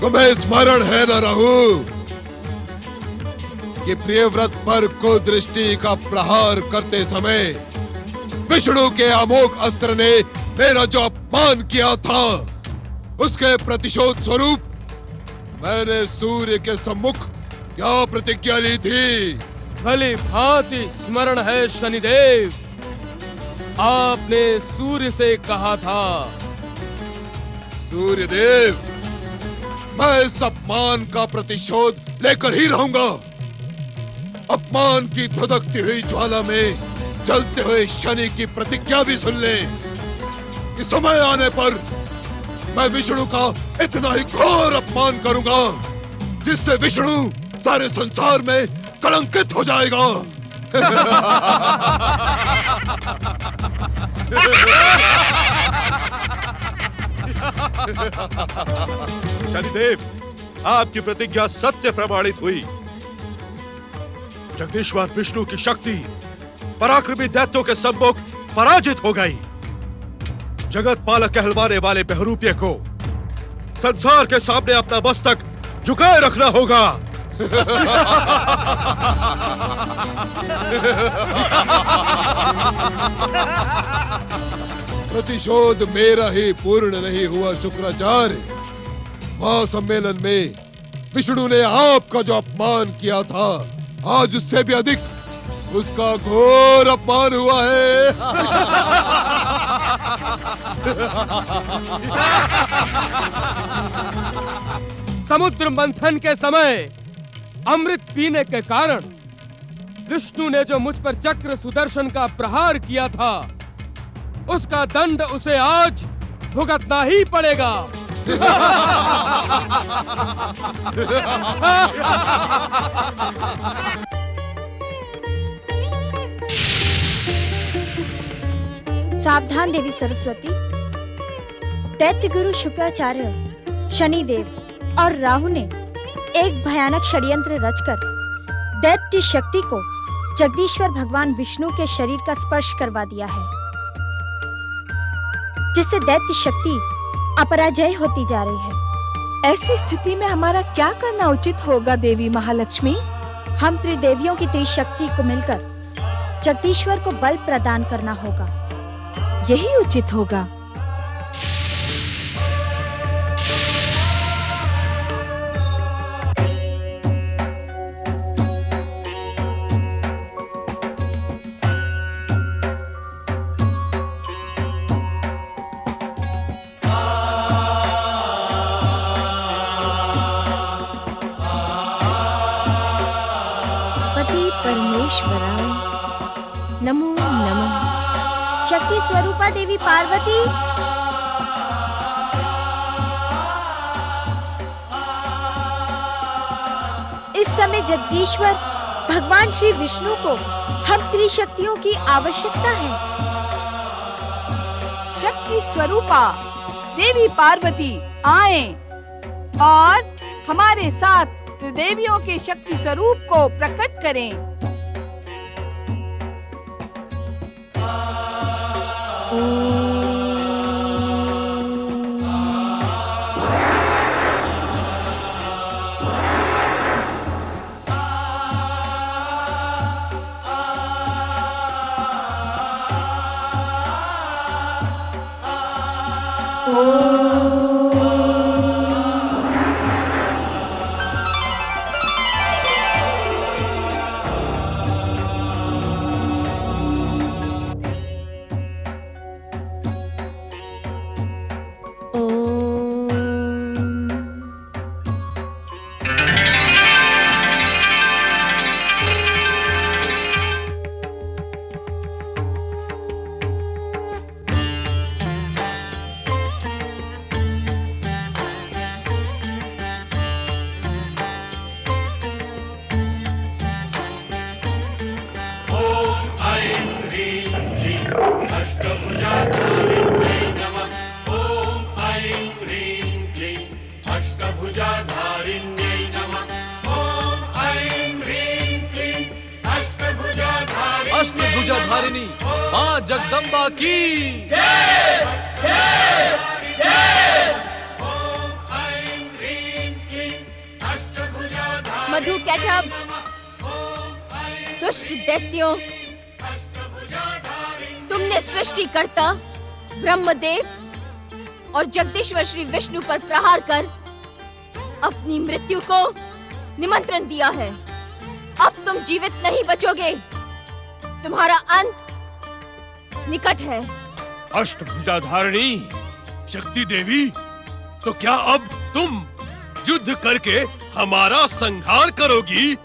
तुम्हें स्मरण है न राहु कि प्रियव्रत पर कुदृष्टि का प्रहार करते समय विष्णु के अमोघ अस्त्र ने मेरा जो अपमान किया था, उसके प्रतिशोध स्वरूप मैंने सूर्य के सम्मुख क्या प्रतिज्ञा ली थी? भली भांति स्मरण है शनिदेव। आपने सूर्य से कहा था, सूर्यदेव, मैं इस अपमान का प्रतिशोध लेकर ही रहूंगा। अपमान की धधकती हुई ज्वाला में जलते हुए शनि की प्रतिज्ञा भी सुन ले कि समय आने पर मैं विष्णु का इतना ही घोर अपमान करूंगा जिससे विष्णु सारे संसार में कलंकित हो जाएगा। शनिदेव, आपकी प्रतिज्ञा सत्य प्रमाणित हुई। जगदीश्वर विष्णु की शक्ति पराक्रमी दैत्यों के सम्मुख पराजित हो गई। जगत पालक कहलवाने वाले बहरूपिये को संसार के सामने अपना मस्तक झुकाए रखना होगा। प्रतिशोध मेरा ही पूर्ण नहीं हुआ शुक्राचार्य। महासम्मेलन में विष्णु ने आपका जो अपमान किया था, आज उससे भी अधिक उसका घोर अपमान हुआ है। समुद्र मंथन के समय अमृत पीने के कारण विष्णु ने जो मुझ पर चक्र सुदर्शन का प्रहार किया था, उसका दंड उसे आज भुगतना ही पड़ेगा। सावधान देवी सरस्वती। दैत्य गुरु शुक्राचार्य, शनिदेव और राहु ने एक भयानक षड्यंत्र रचकर दैत्य शक्ति को जगदीश्वर भगवान विष्णु के शरीर का स्पर्श करवा दिया है, जिससे दैत्य शक्ति अपराजय होती जा रही है। ऐसी स्थिति में हमारा क्या करना उचित होगा देवी महालक्ष्मी? हम त्रिदेवियों की त्रिशक्ति को मिलकर जगदीश्वर को बल प्रदान करना होगा। यही उचित होगा। परमेश्वराय नमो नमः। शक्ति स्वरूपा देवी पार्वती, इस समय जगदीश्वर भगवान श्री विष्णु को हम त्रिशक्तियों की आवश्यकता है। शक्ति स्वरूपा देवी पार्वती आए और हमारे साथ त्रिदेवियों के शक्ति स्वरूप को प्रकट करें। अष्टभुजाधारिणी मां जगदम्बा की मधु कैटब, दुष्ट दैत्यों, तुमने सृष्टिकर्ता ब्रह्मदेव और जगदीश्वर श्री विष्णु पर प्रहार कर अपनी मृत्यु को निमंत्रण दिया है। अब तुम जीवित नहीं बचोगे, तुम्हारा अंत निकट है। अष्टभुजाधारिणी शक्ति देवी, तो क्या अब तुम युद्ध करके हमारा संहार करोगी?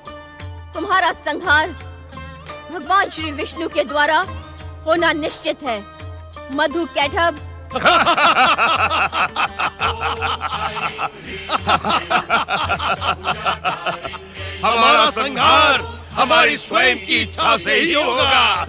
तुम्हारा संहार भगवान श्री विष्णु के द्वारा होना निश्चित है, मधु कैटब। हमारा संहार हमारी स्वयं की इच्छा से ही होगा।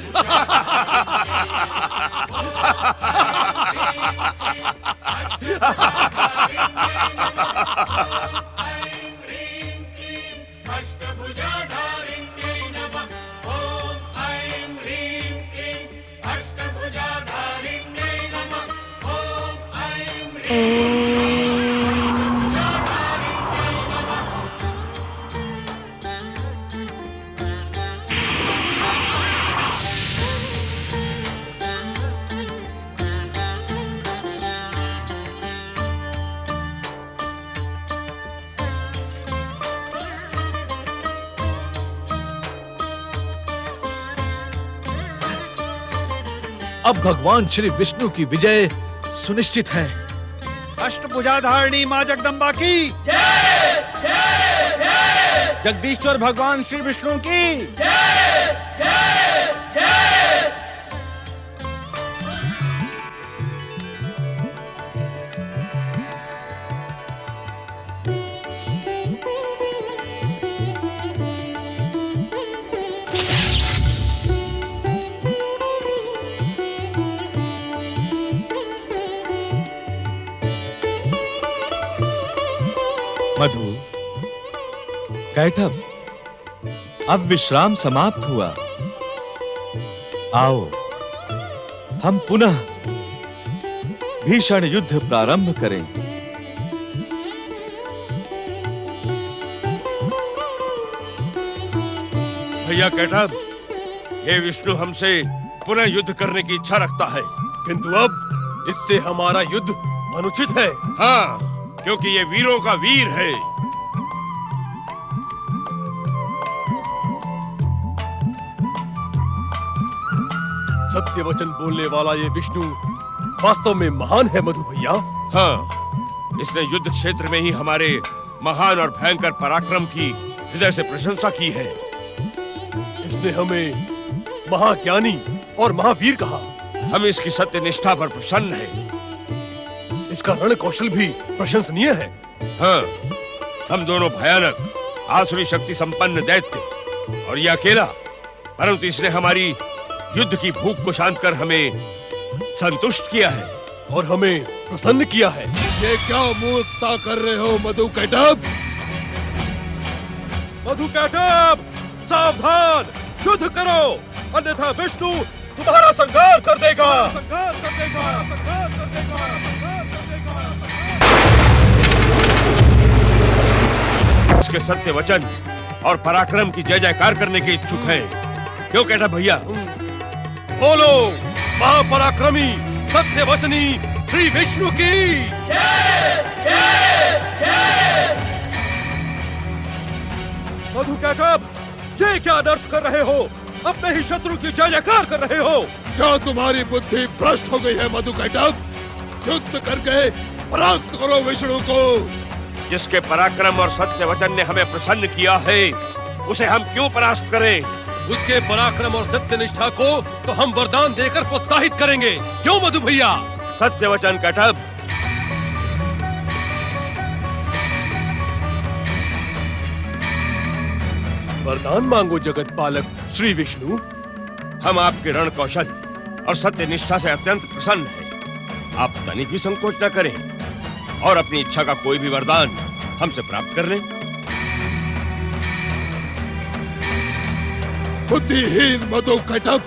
अब भगवान श्री विष्णु की विजय सुनिश्चित है। अष्टभुजाधारिणी माँ जगदम्बा की जय, जय, जय। जगदीश्वर भगवान श्री विष्णु की जय, जय, जय। मधु, कैटभ, अब विश्राम समाप्त हुआ। आओ हम पुनः भीषण युद्ध प्रारंभ करें। भैया कैटभ, ये विष्णु हमसे पुनः युद्ध करने की इच्छा रखता है, किंतु अब इससे हमारा युद्ध अनुचित है। हाँ, क्योंकि ये वीरों का वीर है। सत्य वचन बोलने वाला ये विष्णु वास्तव में महान है मधु भैया। हाँ, इसने युद्ध क्षेत्र में ही हमारे महान और भयंकर पराक्रम की हृदय से प्रशंसा की है। इसने हमें महाज्ञानी और महावीर कहा। हम इसकी सत्य निष्ठा पर प्रसन्न हैं। इसका रण कौशल भी प्रशंसनीय है। हाँ, हम दोनों भयानक आसुरी शक्ति संपन्न दैत्य और ये अकेला, परंतु इसने हमारी युद्ध की भूख को शांत कर हमें संतुष्ट किया है और हमें प्रसन्न किया है। ये क्या मूर्खता कर रहे हो मधु कैटभ? मधु कैटभ, सावधान, युद्ध करो, अन्यथा विष्णु तुम्हारा संहार कर देगा। संहार कर देगा, संहार कर देगा, संहार कर देगा। इसके सत्य वचन और पराक्रम की जय जयकार करने के इच्छुक हैं। क्यों कैटभ भैया? बोलो, महापराक्रमी सत्य वचनी श्री विष्णु की जय, जय, जय। मधु कैटभ, ये क्या अनर्थ कर रहे हो? अपने ही शत्रु की जय जयकार कर रहे हो। क्या तुम्हारी बुद्धि भ्रष्ट हो गई है मधु कैटभ? युद्ध करके परास्त करो विष्णु को। जिसके पराक्रम और सत्य वचन ने हमें प्रसन्न किया है, उसे हम क्यों परास्त करें? उसके पराक्रम और सत्य निष्ठा को तो हम वरदान देकर प्रोत्साहित करेंगे। क्यों मधु भैया? सत्य वचन कैटभ। वरदान मांगो जगत पालक श्री विष्णु। हम आपके रण कौशल और सत्य निष्ठा से अत्यंत प्रसन्न हैं। आप तनिक भी संकोच न करें और अपनी इच्छा का कोई भी वरदान हमसे प्राप्त कर लें। बुद्धिहीन मधु कैटभ,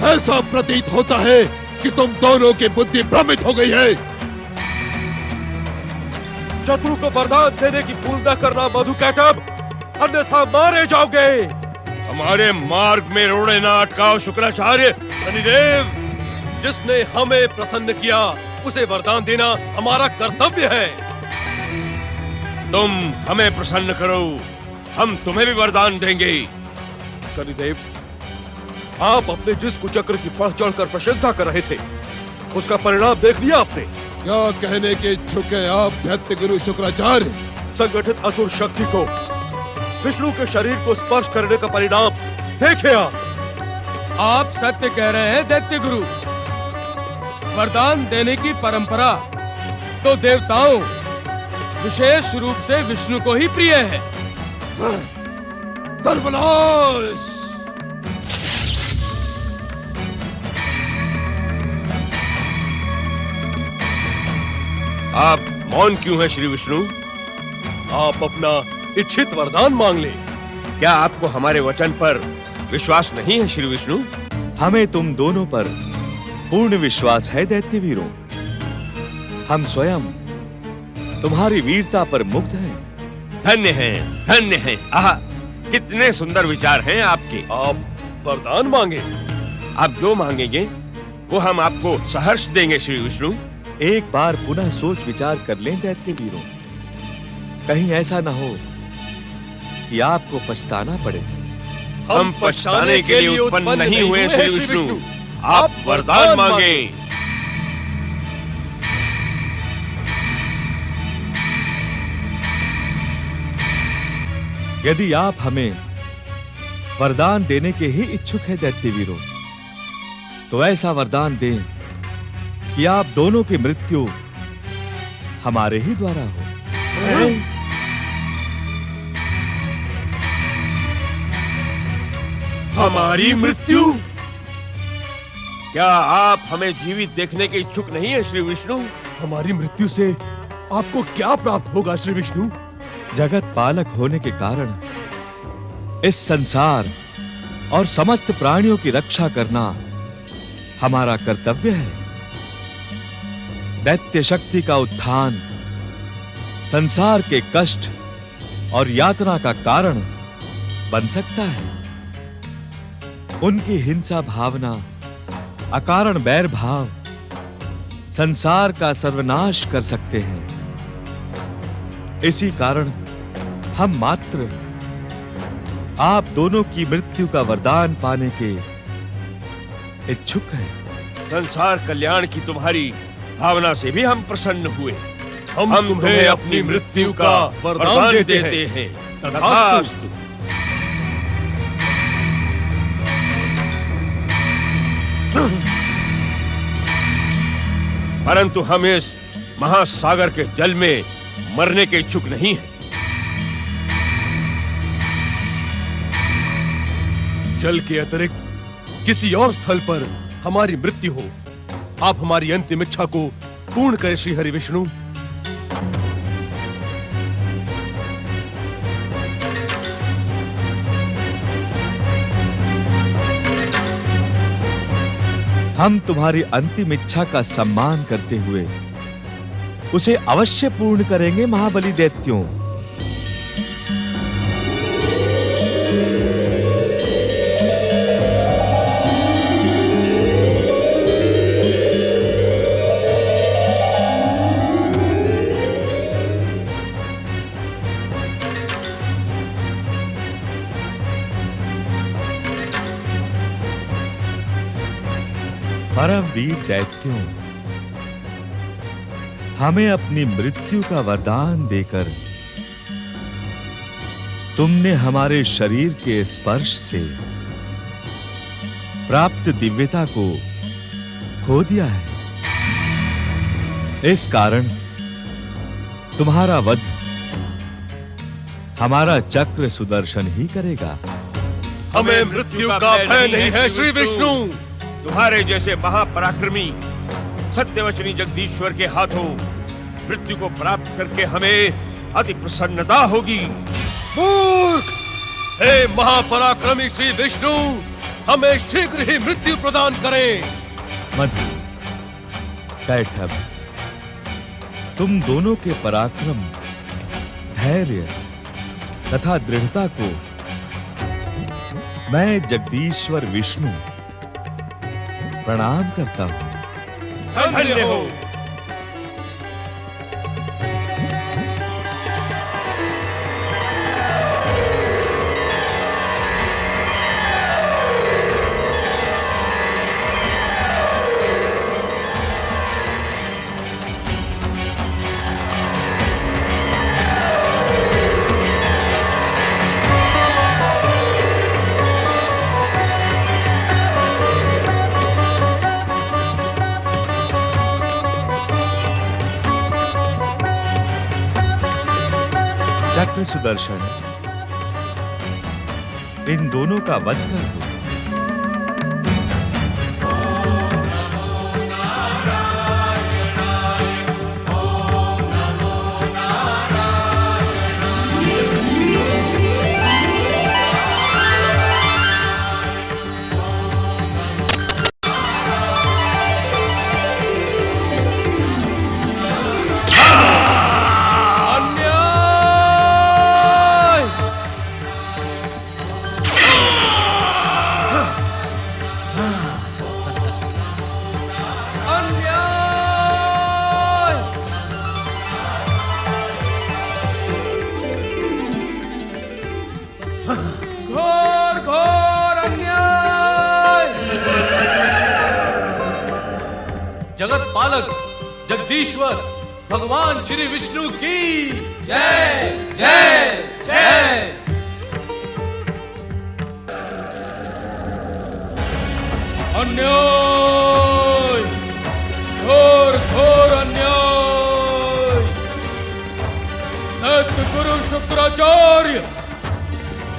ऐसा प्रतीत होता है कि तुम दोनों की बुद्धि भ्रमित हो गई है। शत्रु को वरदान देने की भूल न करना मधु कैटभ, अन्यथा मारे जाओगे। हमारे मार्ग में रोड़े ना अटकाओ शुक्राचार्य। शनिदेव, जिसने हमें प्रसन्न किया उसे वरदान देना हमारा कर्तव्य है। तुम हमें प्रसन्न करो, हम तुम्हें भी वरदान देंगे। शनिदेव, आप अपने जिस कुचक्र की बढ़ चढ़कर प्रशंसा कर रहे थे, उसका परिणाम देख लिया आपने। क्या कहने के इच्छुक हैं आप दैत्य गुरु शुक्राचार्य? संगठित असुर शक्ति को, विष्णु के शरीर को स्पर्श करने का परिणाम देखे आप सत्य कह रहे हैं दैत्य गुरु। वरदान देने की परंपरा तो देवताओं, विशेष रूप से विष्णु को ही प्रिय है। सर्वनाश। आप मौन क्यों हैं श्री विष्णु? आप अपना इच्छित वरदान मांग ले। क्या आपको हमारे वचन पर विश्वास नहीं है श्री विष्णु? हमें तुम दोनों पर पूर्ण विश्वास है दैत्य वीरों। हम स्वयं तुम्हारी वीरता पर मुग्ध हैं। धन्य हैं। आहा, कितने सुंदर विचार हैं आपके। आप वरदान मांगे। आप जो मांगेंगे वो हम आपको सहर्ष देंगे श्री विष्णु। एक बार पुनः सोच विचार कर लें दैत्य वीरों। कहीं ऐसा न हो कि आपको पछताना पड़े। हम पछताने के लिए उत्पन्न नहीं हुए श्री विष्णु। आप वरदान मांगे। यदि आप हमें वरदान देने के ही इच्छुक हैं दैत्य वीरों, तो ऐसा वरदान दें कि आप दोनों की मृत्यु हमारे ही द्वारा हो। हमारी मृत्यु? क्या आप हमें जीवित देखने के इच्छुक नहीं है श्री विष्णु? हमारी मृत्यु से आपको क्या प्राप्त होगा श्री विष्णु? जगत पालक होने के कारण इस संसार और समस्त प्राणियों की रक्षा करना हमारा कर्तव्य है। दैत्य शक्ति का उत्थान संसार के कष्ट और यातना का कारण बन सकता है। उनकी हिंसा भावना, अकारण बैर भाव संसार का सर्वनाश कर सकते हैं। इसी कारण हम मात्र आप दोनों की मृत्यु का वरदान पाने के इच्छुक हैं। संसार कल्याण की तुम्हारी भावना से भी हम प्रसन्न हुए। हम तुम्हें अपनी मृत्यु का वरदान देते हैं। तथास्तु। परंतु हम इस महासागर के जल में मरने के इच्छुक नहीं हैं। जल के अतिरिक्त किसी और स्थल पर हमारी मृत्यु हो, आप हमारी अंतिम इच्छा को पूर्ण करें श्री हरि विष्णु। हम तुम्हारी अंतिम इच्छा का सम्मान करते हुए उसे अवश्य पूर्ण करेंगे महाबली दैत्यों। परम वीर दैत्यों, हमें अपनी मृत्यु का वरदान देकर तुमने हमारे शरीर के स्पर्श से प्राप्त दिव्यता को खो दिया है। इस कारण तुम्हारा वध हमारा चक्र सुदर्शन ही करेगा। हमें मृत्यु का भय नहीं है श्री विष्णु। तुम्हारे जैसे महापराक्रमी सत्यवचनी जगदीश्वर के हाथों मृत्यु को प्राप्त करके हमें अति प्रसन्नता होगी। मूर्ख! हे महापराक्रमी श्री विष्णु, हमें शीघ्र ही मृत्यु प्रदान करें। मधु, कैटभ, तुम दोनों के पराक्रम, धैर्य तथा दृढ़ता को मैं जगदीश्वर विष्णु प्रणाम करता हूं। धन्य हो। चक्र सुदर्शन, इन दोनों का वध कर दो। घोर घोर अन्याय। जगत पालक जगदीश्वर भगवान श्री विष्णु की जय जय जय। अन्याय, घोर घोर अन्याय। दैत्य गुरु शुक्राचार्य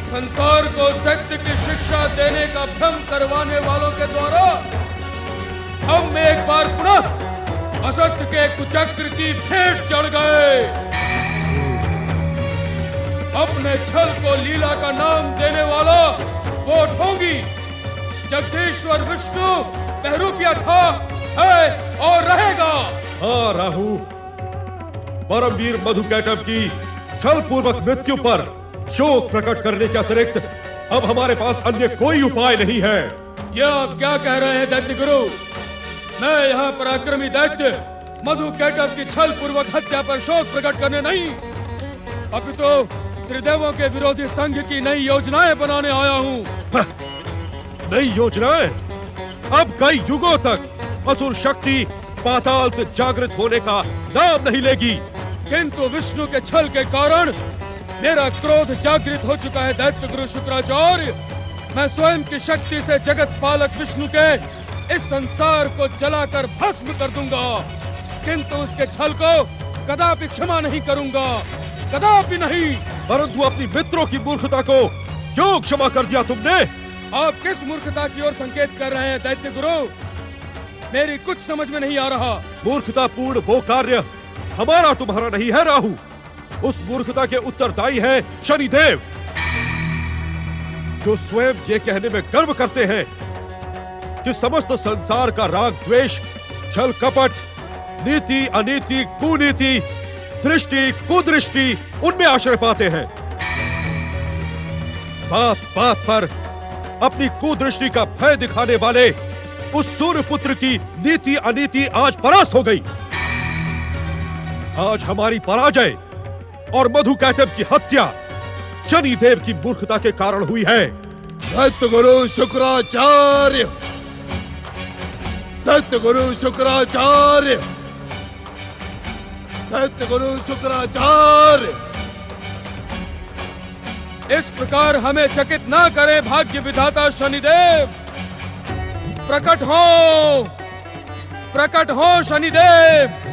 संसार को सत्य की शिक्षा देने का भ्रम करवाने वालों के द्वारा हम एक बार पुनः असत्य के कुचक्र की भेंट चढ़ गए। अपने छल को लीला का नाम देने वाला वो ढोंगी जगदीश्वर विष्णु बहरूपिया था, है और रहेगा। हाँ राहु, परमवीर मधुकैटभ की छल पूर्वक मृत्यु पर शोक प्रकट करने के अतिरिक्त अब हमारे पास अन्य कोई उपाय नहीं है। यह आप क्या कह रहे हैं दैत्य गुरु? मैं यहाँ पराक्रमी दैत्य मधुकैटभ की छल पूर्वक हत्या पर शोक प्रकट करने नहीं, अपितु त्रिदेवों के विरोधी संघ की नई योजनाएं बनाने आया हूँ। नई योजनाएं? अब कई युगों तक असुर शक्ति पाताल से जागृत होने का नाम नहीं लेगी। किंतु विष्णु के छल के कारण मेरा क्रोध जागृत हो चुका है दैत्य गुरु शुक्राचार्य। मैं स्वयं की शक्ति से जगत पालक विष्णु के इस संसार को जलाकर भस्म कर दूंगा, किंतु उसके छल को कदापि क्षमा नहीं करूंगा, कदापि नहीं। परंतु अपनी मित्रों की मूर्खता को क्यों क्षमा कर दिया तुमने? आप किस मूर्खता की ओर संकेत कर रहे हैं दैत्य गुरु? मेरी कुछ समझ में नहीं आ रहा। मूर्खतापूर्ण वो कार्य हमारा तुम्हारा नहीं है राहु, उस मूर्खता के उत्तरदायी है शनिदेव, जो स्वयं ये कहने में गर्व करते हैं कि समस्त संसार का राग द्वेष, छल कपट, नीति अनीति, कुनीति, दृष्टि कुदृष्टि उनमें आश्रय पाते हैं। बात बात पर अपनी कुदृष्टि का भय दिखाने वाले उस सूर्यपुत्र की नीति अनीति आज परास्त हो गई। आज हमारी पराजय और मधुकैटभ की हत्या शनिदेव की मूर्खता के कारण हुई है। दैत्य गुरु शुक्राचार्य, दैत्य गुरु शुक्राचार्य, दैत्य गुरु शुक्राचार्य। इस प्रकार हमें चकित ना करे भाग्य विधाता शनिदेव। प्रकट हो, प्रकट हो शनिदेव।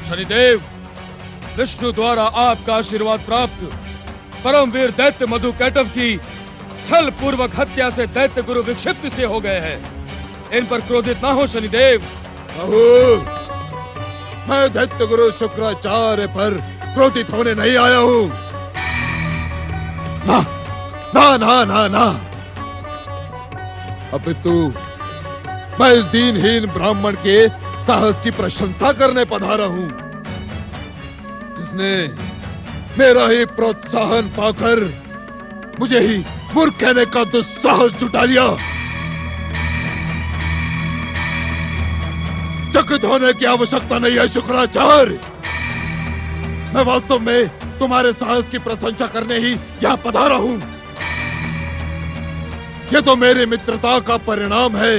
शनिदेव, विष्णु द्वारा आपका आशीर्वाद प्राप्त परमवीर दैत्य मधुकैटभ की छल पूर्वक हत्या से दैत्य गुरु विक्षिप्त से हो गए हैं। इन पर क्रोधित ना हो शनिदेव। मैं दैत्य गुरु शुक्राचार्य पर क्रोधित होने नहीं आया हूँ। ना ना ना ना ना, अपितु मैं इस दीनहीन ब्राह्मण के साहस की प्रशंसा करने पधारा हूँ, जिसने मेरा ही प्रोत्साहन पाकर मुझे ही मूर्ख कहने का दुस्साहस जुटा लिया। चकित होने की आवश्यकता नहीं है शुक्राचार्य। मैं वास्तव में तुम्हारे साहस की प्रशंसा करने ही यहाँ पधारा हूँ। ये तो मेरी मित्रता का परिणाम है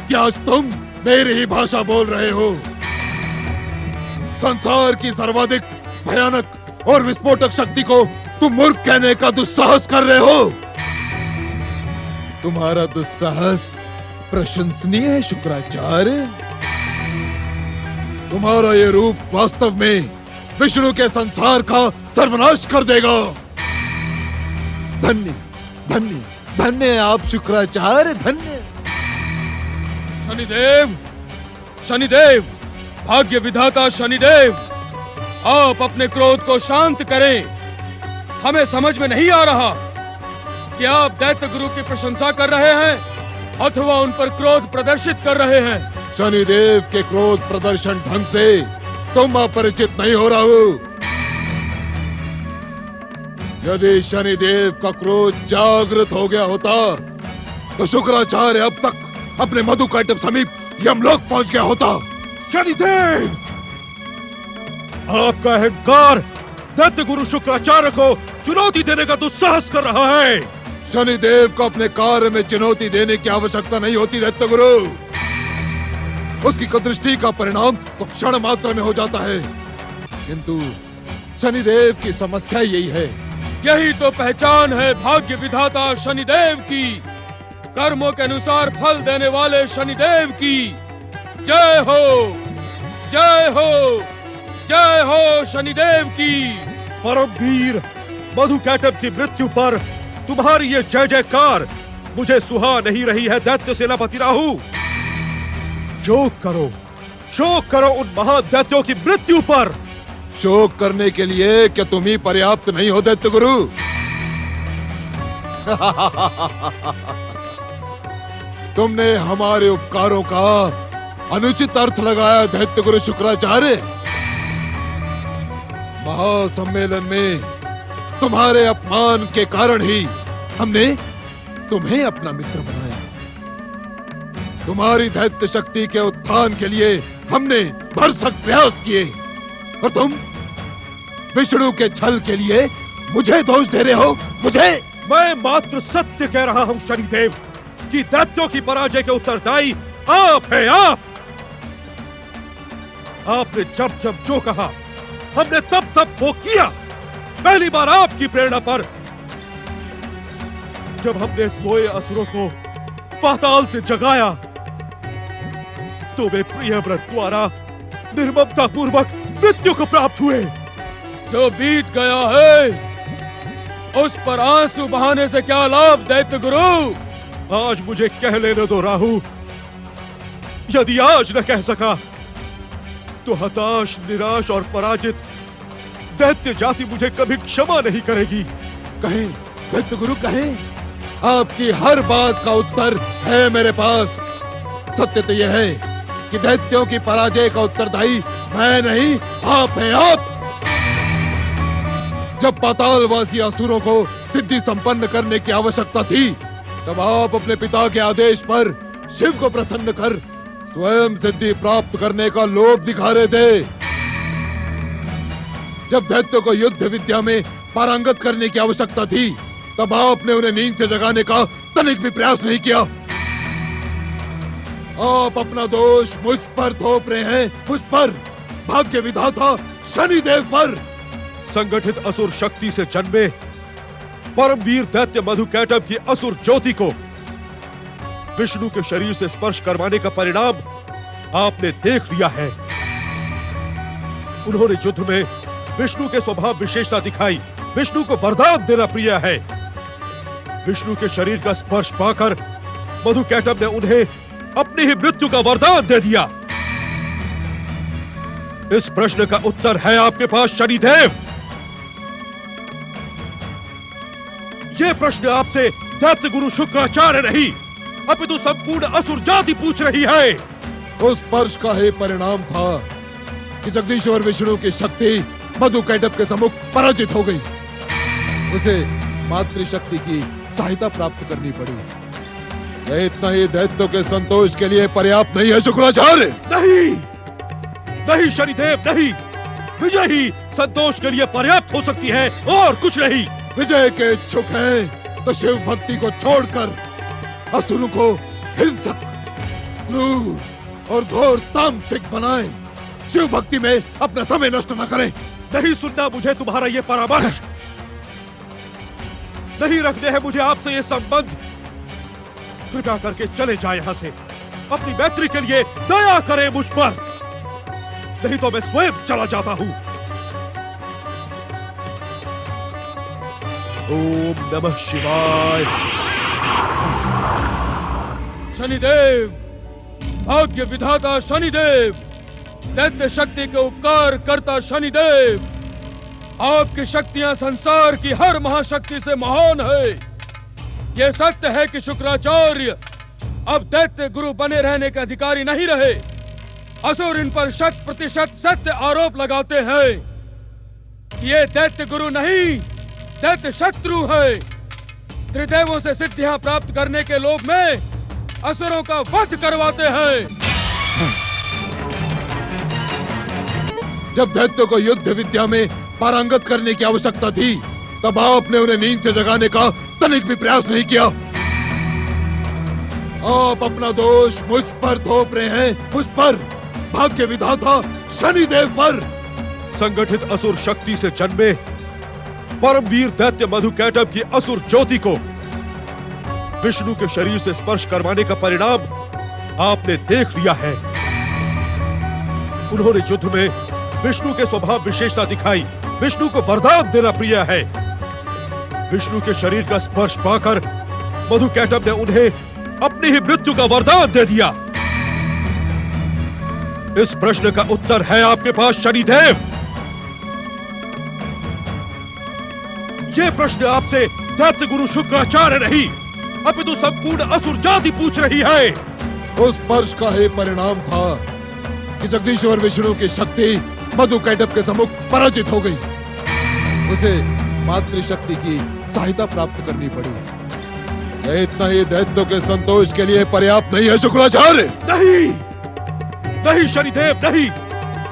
कि आज तुम मेरी ही भाषा बोल रहे हो। संसार की सर्वाधिक भयानक और विस्फोटक शक्ति को तुम मूर्ख कहने का दुस्साहस कर रहे हो। तुम्हारा दुस्साहस प्रशंसनीय है शुक्राचार्य। तुम्हारा ये रूप वास्तव में विष्णु के संसार का सर्वनाश कर देगा। धन्य धन्य धन्य आप शुक्राचार्य, धन्य। शनिदेव, शनिदेव, भाग्य विधाता शनिदेव, आप अपने क्रोध को शांत करें। हमें समझ में नहीं आ रहा कि आप दैत्य गुरु की प्रशंसा कर रहे हैं अथवा उन पर क्रोध प्रदर्शित कर रहे हैं। शनिदेव के क्रोध प्रदर्शन ढंग से तुम अपरिचित नहीं हो रहा हो। यदि शनिदेव का क्रोध जागृत हो गया होता तो शुक्राचार्य अब तक अपने मधुकैटभ समीप यमलोक पहुंच गया होता। शनिदेव, आपका अहंकार दैत्य गुरु शुक्राचार्य को चुनौती देने का दुस्साहस कर रहा है। शनिदेव को अपने कार्य में चुनौती देने की आवश्यकता नहीं होती दैत्य गुरु। उसकी कुदृष्टि का परिणाम तो क्षण मात्र में हो जाता है, किंतु शनिदेव की समस्या यही है। यही तो पहचान है भाग्य विधाता शनिदेव की, कर्मों के अनुसार फल देने वाले शनिदेव की। जय हो, जय हो, जय हो शनिदेव की। परम वीर मधुकैटभ की मृत्यु पर तुम्हारी ये जय जयकार मुझे सुहा नहीं रही है दैत्य सेनापति राहु। शोक करो उन महादैत्यों की मृत्यु पर। शोक करने के लिए क्या तुम ही पर्याप्त नहीं हो दैत्य गुरु? तुमने हमारे उपकारों का अनुचित अर्थ लगाया दैत्य गुरु शुक्राचार्य। महासम्मेलन में तुम्हारे अपमान के कारण ही हमने तुम्हें अपना मित्र बनाया। तुम्हारी दैत्य शक्ति के उत्थान के लिए हमने भरसक प्रयास किए और तुम विष्णु के छल के लिए मुझे दोष दे रहे हो। मुझे? मैं मात्र सत्य कह रहा हूं शनिदेव कि दैत्यों की पराजय के उत्तरदायी आप हैं। आपने जब जब जो कहा हमने तब तब वो किया। पहली बार आपकी प्रेरणा पर जब हमने सोए असुरों को पाताल से जगाया तो वे प्रियव्रत द्वारा निर्ममता पूर्वक मृत्यु को प्राप्त हुए। जो बीत गया है उस पर आंसू बहाने से क्या लाभ दैत्य गुरु? आज मुझे कह लेने दो राहु। यदि आज न कह सका तो हताश, निराश और पराजित दैत्य जाति मुझे कभी क्षमा नहीं करेगी। कहें दैत्य गुरु, कहें। आपकी हर बात का उत्तर है मेरे पास। सत्य तो यह है कि दैत्यों की पराजय का उत्तरदायी मैं नहीं, आप हैं। आप जब पातालवासी असुरों को सिद्धि संपन्न करने की आवश्यकता थी तब आप अपने पिता के आदेश पर शिव को प्रसन्न कर स्वयं सिद्धि प्राप्त करने का लोभ दिखा रहे थे। जब दैत्यों को युद्ध विद्या में पारंगत करने की आवश्यकता थी तब आपने उन्हें नींद से जगाने का तनिक भी प्रयास नहीं किया। आप अपना दोष मुझ पर थोप रहे हैं, मुझ पर, भाग्य विधाता शनिदेव पर। संगठित असुर शक्ति से जन्मे परमवीर दैत्य मधुकैटभ की असुर ज्योति को विष्णु के शरीर से स्पर्श करवाने का परिणाम आपने देख लिया है। उन्होंने युद्ध में विष्णु के स्वभाव विशेषता दिखाई। विष्णु को वरदान देना प्रिय है। विष्णु के शरीर का स्पर्श पाकर मधुकैटभ ने उन्हें अपनी ही मृत्यु का वरदान दे दिया। इस प्रश्न का उत्तर है आपके पास शनिदेव। यह प्रश्न आपसे दैत्य गुरु शुक्राचार्य नहीं अपितु संपूर्ण असुर जाति पूछ रही है। उस स्पर्श का ही परिणाम था कि जगदीश्वर विष्णु की शक्ति मधुकैटभ के सम्मुख पराजित हो गई। उसे मातृशक्ति की सहायता प्राप्त करनी पड़ी। यह इतना ही दैत्यों के संतोष के लिए पर्याप्त नहीं है शुक्राचार्य? नहीं, नहीं शनिदेव, नहीं। विजय ही संतोष के लिए पर्याप्त हो सकती है और कुछ नहीं। विजय के इच्छुक हैं तो शिव भक्ति को छोड़कर असुरों को हिंसक, क्रूर और घोर तामसिक बनाएं। शिव भक्ति में अपना समय नष्ट न करें। नहीं सुनना मुझे तुम्हारा ये परामर्श। नहीं रखने हैं मुझे आपसे ये संबंध। कृपया करके चले जाए यहाँ से। अपनी मैत्री के लिए दया करें मुझ पर, नहीं तो मैं स्वयं चला जाता हूँ। ओम नमः शिवाय। शनिदेव, भाग्य विधाता शनिदेव, दैत्य शक्ति के उपकार करता शनिदेव, आपकी शक्तियां संसार की हर महाशक्ति से महान है। यह सत्य है कि शुक्राचार्य अब दैत्य गुरु बने रहने के अधिकारी नहीं रहे। असुर इन पर 100% सत्य आरोप लगाते हैं कि ये दैत्य गुरु नहीं, दैत्य शत्रु है। त्रिदेवों से सिद्धियां प्राप्त करने के लोभ में असुरों का वध करवाते हैं। जब दैत्य को युद्ध विद्या में पारंगत करने की आवश्यकता थी, तब आपने उन्हें नींद से जगाने का तनिक भी प्रयास नहीं किया। आप अपना दोष मुझ पर थोप रहे हैं, मुझ पर, भाग्य विधाता शनिदेव पर। संगठित असुर शक्ति से जन्मे परमवीर दैत्य मधुकैटभ की असुर ज्योति को विष्णु के शरीर से स्पर्श करवाने का परिणाम आपने देख लिया है। उन्होंने युद्ध में विष्णु के स्वभाव विशेषता दिखाई। विष्णु को वरदान देना प्रिय है। विष्णु के शरीर का स्पर्श पाकर मधुकैटभ ने उन्हें अपनी ही मृत्यु का वरदान दे दिया। इस प्रश्न का उत्तर है आपके पास शनिदेव। ये प्रश्न आपसे दैत्य गुरु शुक्राचार्य नहीं, अपितु संपूर्ण असुर जाति पूछ रही है। उस स्पर्श का ही परिणाम था कि जगदीश्वर विष्णु की शक्ति मधुकैटभ के सम्मुख पराजित हो गई। उसे मातृशक्ति की सहायता प्राप्त करनी पड़ी। क्या इतना ही दैत्यों के संतोष के लिए पर्याप्त नहीं है शुक्राचार्य? नहीं, नहीं शनिदेव, नहीं।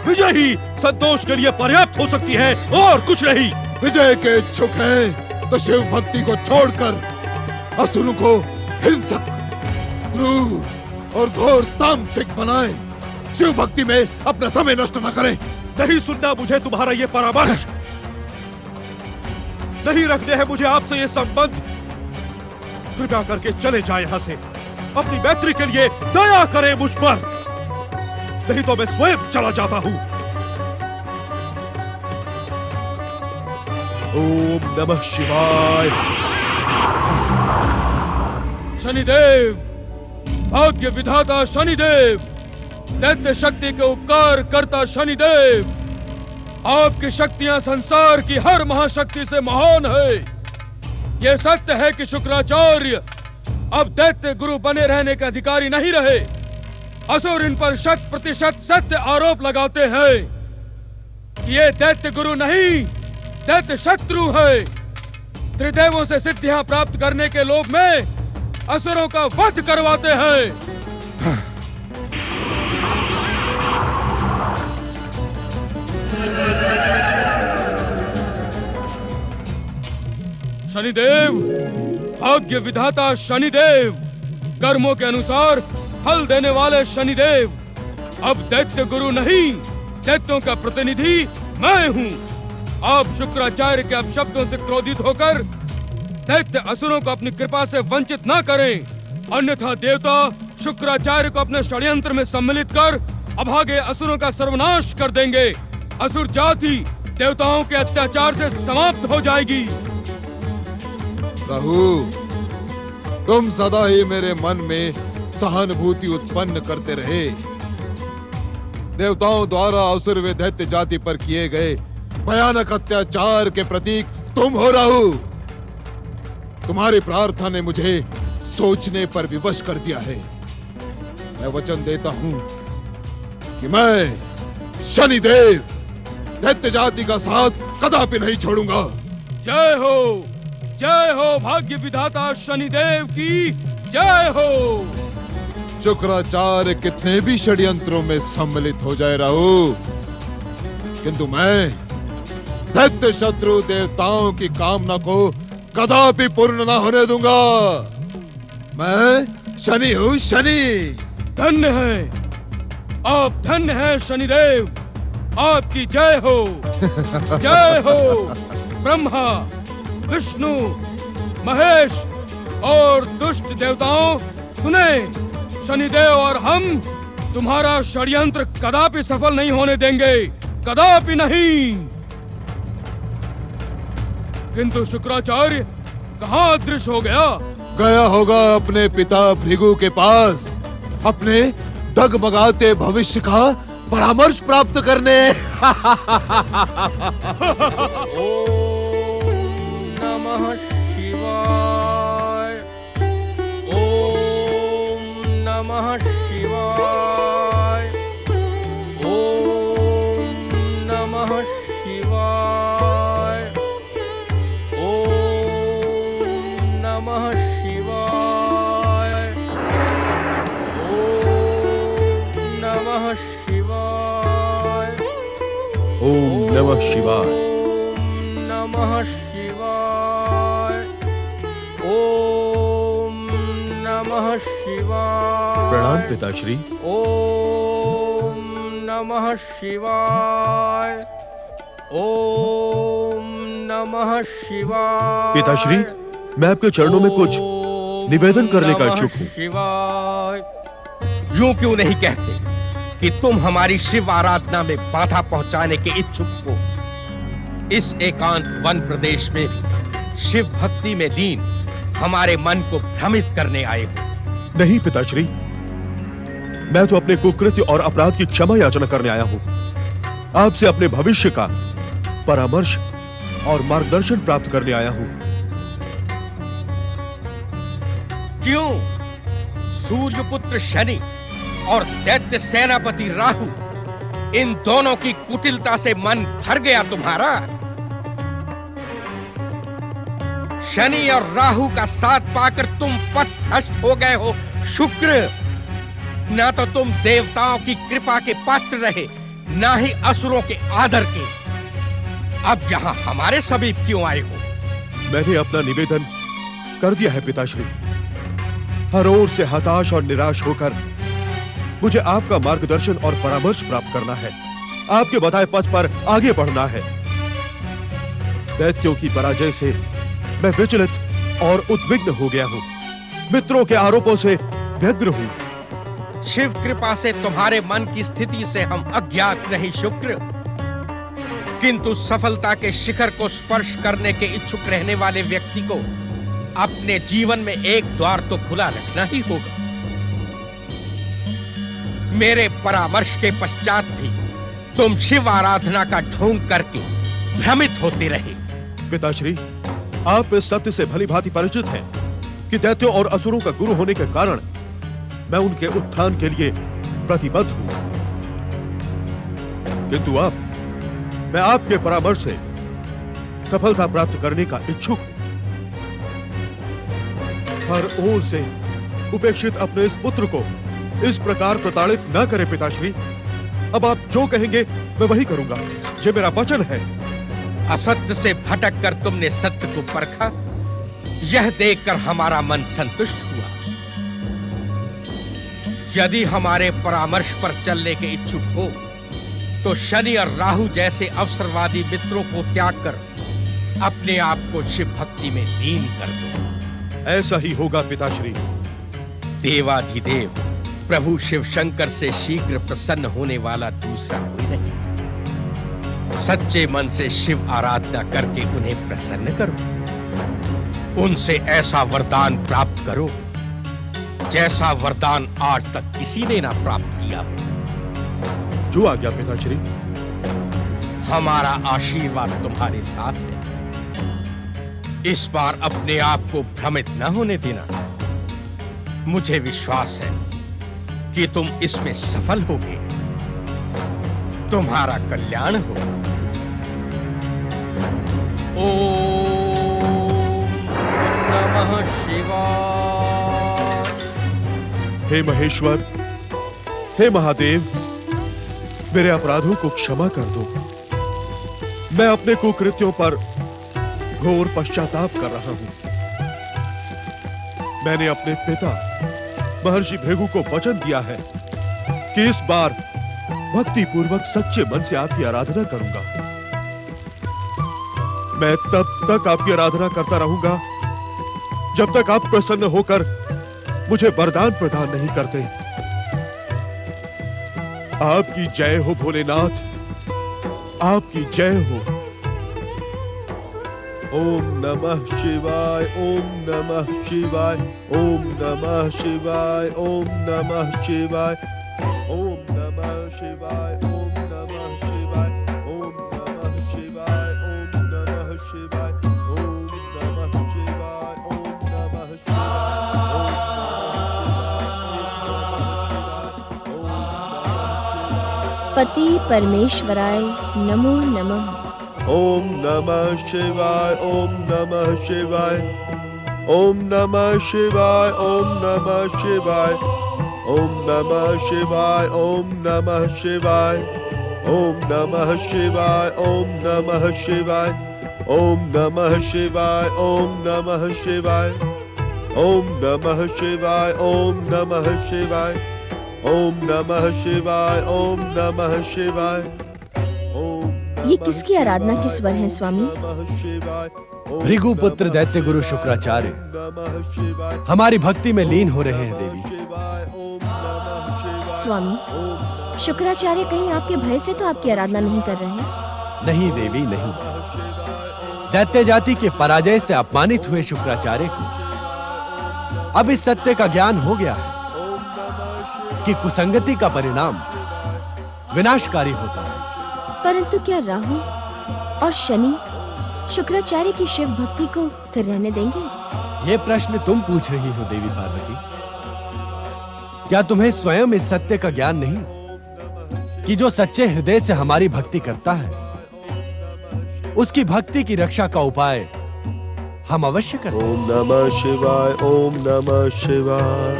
विजय ही संतोष के लिए पर्याप्त हो सकती है और कुछ नहीं। विजय के इच्छुक हैं तो शिव भक्ति को छोड़कर असुरों को हिंसक, क्रूर और घोर तामसिक बनाएं। शिव भक्ति में अपना समय नष्ट न करें। नहीं सुनना मुझे तुम्हारा ये परामर्श। नहीं रखने हैं मुझे आपसे ये संबंध। कृपया करके चले जाए यहाँ से। अपनी मैत्री के लिए दया करें मुझ पर, नहीं तो मैं स्वयं चला जाता हूँ। ओम नमः शिवाय। शनिदेव, भाग्य विधाता शनिदेव, दैत्य शक्ति के उपकार करता शनिदेव, आपकी शक्तियां संसार की हर महाशक्ति से महान है। यह सत्य है कि शुक्राचार्य अब दैत्य गुरु बने रहने के अधिकारी नहीं रहे। असुर इन पर 100% सत्य आरोप लगाते हैं कि ये दैत्य गुरु नहीं, दैत्य शत्रु है। त्रिदेवों से सिद्धियां प्राप्त करने के लोभ में असुरों का वध करवाते हैं। शनिदेव, भाग्य विधाता शनिदेव, कर्मों के अनुसार फल देने वाले शनिदेव, अब दैत्य गुरु नहीं, दैत्यों का प्रतिनिधि मैं हूँ। आप शुक्राचार्य के अपशब्दों से क्रोधित होकर दैत्य असुरों को अपनी कृपा से वंचित न करें, अन्यथा देवता शुक्राचार्य को अपने षड्यंत्र में सम्मिलित कर अभागे असुरों का सर्वनाश कर देंगे। असुर जाति देवताओं के अत्याचार से समाप्त हो जाएगी। प्रभु, तुम सदा ही मेरे मन में सहानुभूति उत्पन्न करते रहे। देवताओं द्वारा असुर व दैत्य जाति पर किए गए भयानक अत्याचार के प्रतीक तुम हो राहु। तुम्हारी प्रार्थना ने मुझे सोचने पर विवश कर दिया है। मैं वचन देता हूँ कि मैं शनिदेव दैत्य जाति का साथ कदापि नहीं छोड़ूंगा। जय हो भाग्य विधाता शनिदेव की जय हो। शुक्राचार्य कितने भी षड्यंत्रों में सम्मिलित हो जाए राहु, किंतु मैं दैत्य शत्रु देवताओं की कामना को कदापि पूर्ण न होने दूंगा। मैं शनि हूँ, शनि। धन्य है आप, धन्य है शनिदेव, आपकी जय हो। जय हो ब्रह्मा, विष्णु, महेश और दुष्ट देवताओं सुने, शनिदेव और हम तुम्हारा षड्यंत्र कदापि सफल नहीं होने देंगे, कदापि नहीं। किंतु शुक्राचार्य कहाँ अदृश्य हो गया? गया होगा अपने पिता भृगु के पास, अपने डगमगाते भविष्य का परामर्श प्राप्त करने। नमः शिवाय, ओम नमः शिवाय, ओम नमः शिवाय, ओम नमः शिवाय, ओम नमः शिवाय, ओम नमः शिवाय, नमः शिवाय, ओम नमः शिवाय। प्रणाम पिताश्री। ओम नमः शिवाय, ओम नमः शिवाय। पिताश्री, मैं आपके चरणों में कुछ निवेदन करने का इच्छुक हूँ। शिवाय। यूं क्यों नहीं कहते कि तुम हमारी शिव आराधना में बाधा पहुंचाने के इच्छुक हो? इस एकांत वन प्रदेश में भी शिव भक्ति में लीन हमारे मन को भ्रमित करने आए हो। नहीं पिताश्री, मैं तो अपने कुकृत्य और अपराध की क्षमा याचना करने आया हूँ। आपसे अपने भविष्य का परामर्श और मार्गदर्शन प्राप्त करने आया हूँ। क्यों? सूर्यपुत्र शनि और दैत्य सेनापति राहु, इन दोनों की कुटिलता से मन भर गया तुम्हारा? शनि और राहु का साथ पाकर तुम पथभ्रष्ट हो गए हो। शुक्र, ना तो तुम देवताओं की कृपा के पात्र रहे, ना ही असुरों के आदर के। अब यहाँ हमारे समीप क्यों आए हो? मैंने अपना निवेदन कर दिया है पिताश्री। हर ओर से हताश और निराश होकर मुझे आपका मार्गदर्शन और परामर्श प्राप्त करना है। आपके बताए पथ पर आगे बढ़ना है। दैत्यों की पराजय से मैं विचलित और उद्विग्न हो गया हूँ। मित्रों के आरोपों से व्यग्र हूँ। शिव कृपा से तुम्हारे मन की स्थिति से हम अज्ञात नहीं शुक्र, किंतु सफलता के शिखर को स्पर्श करने के इच्छुक रहने वाले व्यक्ति को अपने जीवन में एक द्वार तो खुला रखना ही होगा। मेरे परामर्श के पश्चात भी तुम शिव आराधना का ढोंग करके भ्रमित होते रहे। पिताश्री, आप इस सत्य से भली भांति परिचित हैं कि दैत्यों और असुरों का गुरु होने के कारण मैं उनके उत्थान के लिए प्रतिबद्ध हूं। किंतु अब मैं आपके परामर्श से सफलता प्राप्त करने का इच्छुक हूं। हर ओर से उपेक्षित अपने इस पुत्र को इस प्रकार प्रताड़ित न करें पिताश्री। अब आप जो कहेंगे मैं वही करूंगा, ये मेरा वचन है। असत्य से भटक कर तुमने सत्य को परखा, यह देखकर हमारा मन संतुष्ट हुआ। यदि हमारे परामर्श पर चलने के इच्छुक हो तो शनि और राहु जैसे अवसरवादी मित्रों को त्याग कर अपने आप को शिव भक्ति में लीन कर दो। ऐसा ही होगा पिताश्री। देवाधिदेव प्रभु शिव शंकर से शीघ्र प्रसन्न होने वाला दूसरा कोई नहीं। सच्चे मन से शिव आराधना करके उन्हें प्रसन्न करो। उनसे ऐसा वरदान प्राप्त करो जैसा वरदान आज तक किसी ने ना प्राप्त किया। जो आज्ञा पिताश्री। हमारा आशीर्वाद तुम्हारे साथ है। इस बार अपने आप को भ्रमित न होने देना। मुझे विश्वास है कि तुम इसमें सफल होगे। तुम्हारा कल्याण हो। ओम नमः शिवाय। हे महेश्वर, हे महादेव, मेरे अपराधों को क्षमा कर दो। मैं अपने कुकृत्यों पर घोर पश्चाताप कर रहा हूं। मैंने अपने पिता महर्षि भृगु को वचन दिया है कि इस बार भक्ति पूर्वक सच्चे मन से आपकी आराधना करूंगा। मैं तब तक आपकी आराधना करता रहूंगा जब तक आप प्रसन्न होकर मुझे वरदान प्रदान नहीं करते। आपकी जय हो भोलेनाथ, आपकी जय हो। ओम नमः शिवाय, ओम नमः शिवाय, ओम नमः शिवाय, ओम नमः शिवाय, ओम नमः शिवाय, ओम नमः शिवाय, ओम नमः शिवाय, ओम नमः शिवाय, ओम नमः शिवाय, ओम नमः शिवाय। पति परमेश्वराय नमो नमः। ओम नमः शिवाय, ओम नमः शिवाय, ओम नमः शिवाय, ओम नमः शिवाय, ओम नमः शिवाय, ओम नमः शिवाय, ओम नमः शिवाय, ओम नमः शिवाय, ओम नमः शिवाय, ओम नमः शिवाय, ओम नमः शिवाय, ओम नमः शिवाय, ओम नमः शिवाय, ओम नमः शिवाय। ये किसकी आराधना की स्वर है स्वामी? भृगुपुत्र दैत्य गुरु शुक्राचार्य हमारी भक्ति में लीन हो रहे हैं देवी। स्वामी, शुक्राचार्य कहीं आपके भय से तो आपकी आराधना नहीं कर रहे हैं? नहीं देवी नहीं। दैत्य जाति के पराजय से अपमानित हुए शुक्राचार्य को अब इस सत्य का ज्ञान हो गया है कि कुसंगति का परिणाम विनाशकारी होता है। परंतु क्या राहु और शनि शुक्राचार्य की शिव भक्ति को स्थिर रहने देंगे? ये प्रश्न तुम पूछ रही हो देवी पार्वती। क्या तुम्हें स्वयं इस सत्य का ज्ञान नहीं कि जो सच्चे हृदय से हमारी भक्ति करता है उसकी भक्ति की रक्षा का उपाय हम अवश्य करते हैं। ओम नमः शिवाय, ओम नमः शिवाय,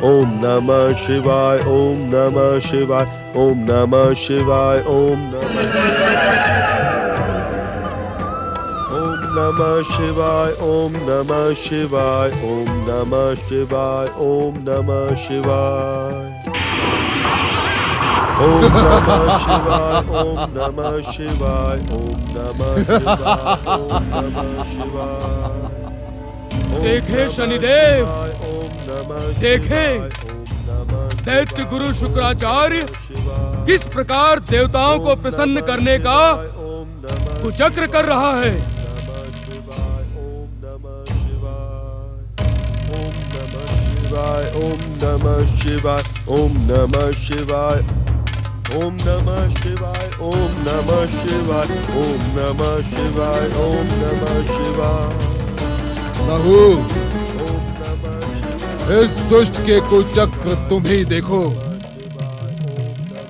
ओम नमः शिवाय, ओम नमः शिवाय, ओम नमः शिवाय, ओम नमः शिवाय, ओम नमः शिवाय, ओम नमः शिवाय, ओम नमः शिवाय, ओम नमः शिवाय, ओम नमः शिवाय, ओम नमः शिवाय। देखे शनिदेव, देखे दैत्य गुरु शुक्राचार्य किस प्रकार देवताओं को प्रसन्न करने का कुचक्र कर रहा है। ओम नमः शिवाय, ओम नमः शिवाय, ओम नमः शिवाय, ओम नमः शिवाय, ओम नमः शिवाय, ओम नमः शिवाय। प्रभु, इस दुष्ट के कुचक्र तुम ही देखो।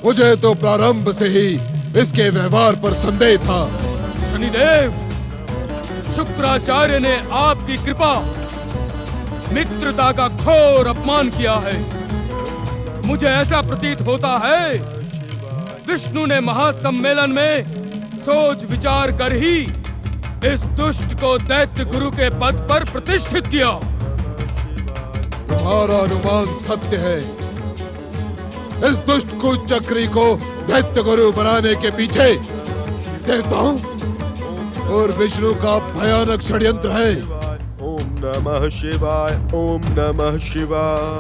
मुझे तो प्रारंभ से ही इसके व्यवहार पर संदेह था। शनिदेव, शुक्राचार्य ने आपकी कृपा मित्रता का घोर अपमान किया है। मुझे ऐसा प्रतीत होता है विष्णु ने महासम्मेलन में सोच विचार कर ही इस दुष्ट को दैत्य गुरु के पद पर प्रतिष्ठित किया। तुम्हारा अनुमान सत्य है। इस दुष्ट कुचक्री को दैत्य गुरु बनाने के पीछे देवताओं और विष्णु का भयानक षड्यंत्र है। ओम नमः शिवाय, ओम नमः शिवाय,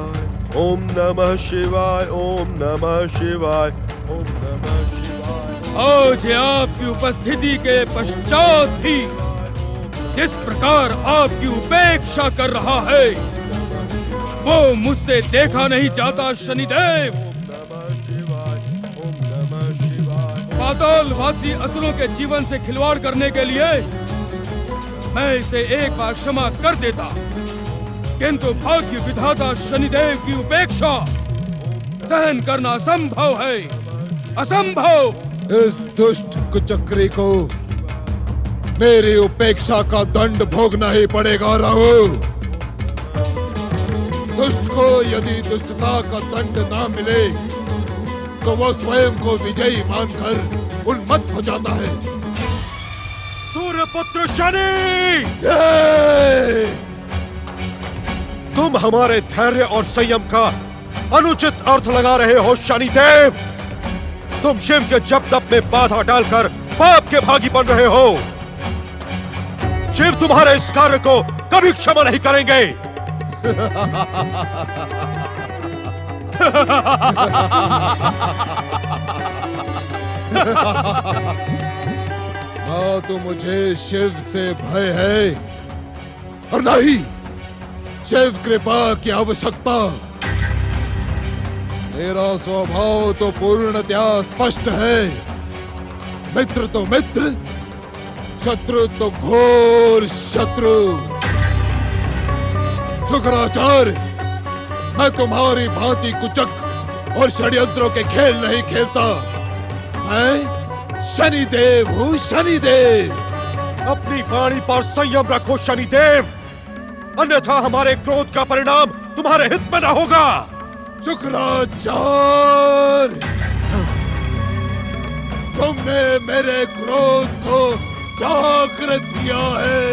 ओम नमः शिवाय, ओम नमः शिवाय, ओम नमः शिवाय। आज आपकी उपस्थिति के पश्चात भी जिस प्रकार आपकी उपेक्षा कर रहा है वो मुझसे देखा नहीं जाता। शनिदेव, पातालवासी असुरों के जीवन से खिलवाड़ करने के लिए मैं इसे एक बार क्षमा कर देता, किंतु भाग्य विधाता शनिदेव की उपेक्षा सहन करना असंभव है, असंभव। इस दुष्ट कुचक्री को मेरी उपेक्षा का दंड भोगना ही पड़ेगा राहु। दुष्ट को यदि दुष्टता का दंड ना मिले तो वो स्वयं को विजयी मानकर उन्मत्त हो जाता है। सूर्यपुत्र शनि, तुम हमारे धैर्य और संयम का अनुचित अर्थ लगा रहे हो शनिदेव। तुम शिव के जप तप में बाधा डालकर पाप के भागी बन रहे हो। शिव तुम्हारे इस कार्य को कभी क्षमा नहीं करेंगे। ना तो मुझे शिव से भय है और ना ही शिव कृपा की आवश्यकता। मेरा स्वभाव तो पूर्णतया स्पष्ट है। मित्र तो मित्र, शत्रु तो घोर शत्रु। शुक्राचार्य, मैं तुम्हारी भांति कुचक और षड्यंत्रों के खेल नहीं खेलता। मैं शनिदेव हूँ, शनिदेव। अपनी वाणी पर संयम रखो शनिदेव, अन्यथा हमारे क्रोध का परिणाम तुम्हारे हित में न होगा। शुक्राचार्य, तुमने मेरे क्रोध को जागृत किया है।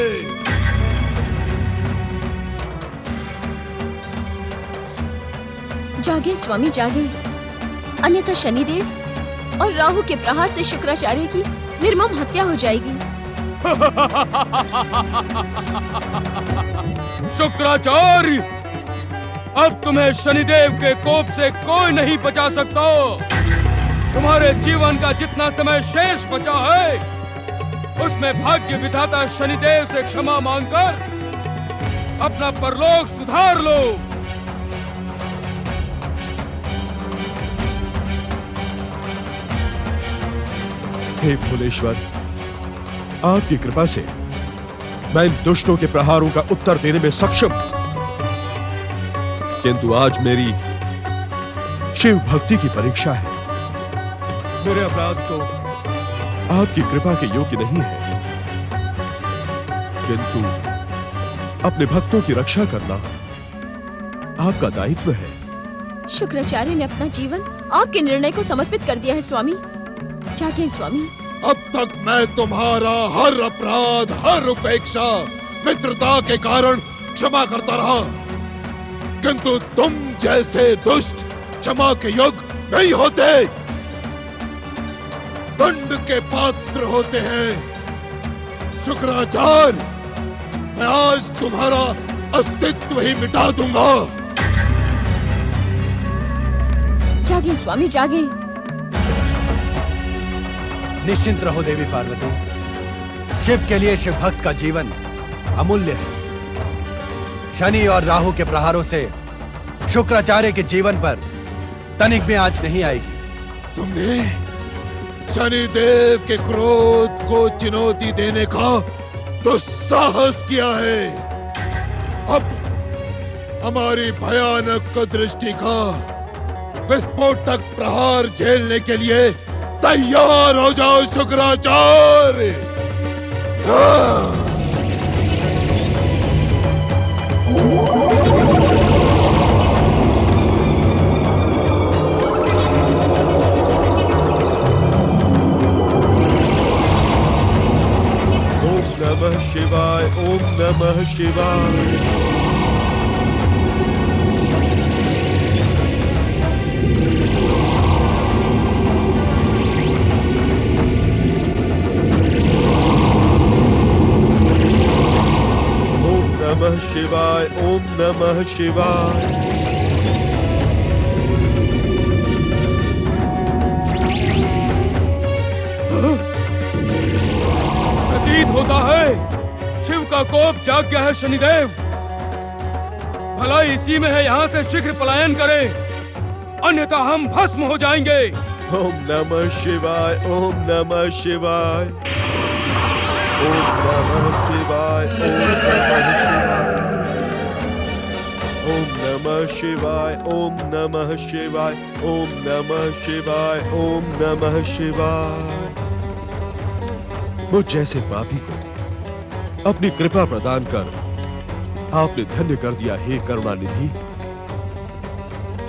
जागे स्वामी जागे, अन्यथा शनिदेव और राहु के प्रहार से शुक्राचार्य की निर्मम हत्या हो जाएगी। शुक्राचार्य, अब तुम्हें शनिदेव के कोप से कोई नहीं बचा सकता। तुम्हारे जीवन का जितना समय शेष बचा है, उसमें भाग्य विधाता शनिदेव से क्षमा मांगकर अपना परलोक सुधार लो। हे भोलेश्वर, आपकी कृपा से मैं इन दुष्टों के प्रहारों का उत्तर देने में सक्षम हूं, किंतु आज मेरी शिव भक्ति की परीक्षा है। मेरे अपराध तो आपकी कृपा के योग्य नहीं है, किंतु अपने भक्तों की रक्षा करना आपका दायित्व है। शुक्राचार्य ने अपना जीवन आपके निर्णय को समर्पित कर दिया है स्वामी। जागे स्वामी। अब तक मैं तुम्हारा हर अपराध, हर उपेक्षा मित्रता के कारण क्षमा करता रहा, किंतु तुम जैसे दुष्ट क्षमा के योग्य नहीं होते, दंड के पात्र होते हैं। शुक्राचार्य, मैं आज तुम्हारा अस्तित्व ही मिटा दूंगा। जागे स्वामी जागे। निश्चिंत रहो देवी पार्वती, शिव के लिए शिव भक्त का जीवन अमूल्य है। शनि और राहु के प्रहारों से शुक्राचार्य के जीवन पर तनिक भी आंच नहीं आएगी। तुमने शनिदेव के क्रोध को चुनौती देने का दुस्साहस किया है। अब हमारी भयानक दृष्टि का विस्फोटक प्रहार झेलने के लिए तैयार हो जाओ शुक्राचार्य। ओम नमः शिवाय, ओम नमः शिवाय। नमः शिवाय, ओम नमः शिवाय। प्रतीत होता है शिव का कोप जाग गया है शनिदेव। भलाई इसी में है, यहाँ से शीघ्र पलायन करें, अन्यथा हम भस्म हो जाएंगे। ओम नमः शिवाय, ओम नमः शिवाय, ओम नमः शिवाय, ओम नमः शिवाय, ओम नमः शिवाय, ओम नमः शिवाय, ओम नमः शिवाय। मुझ जैसे पापी को अपनी कृपा प्रदान कर आपने धन्य कर दिया हे करुणानिधि।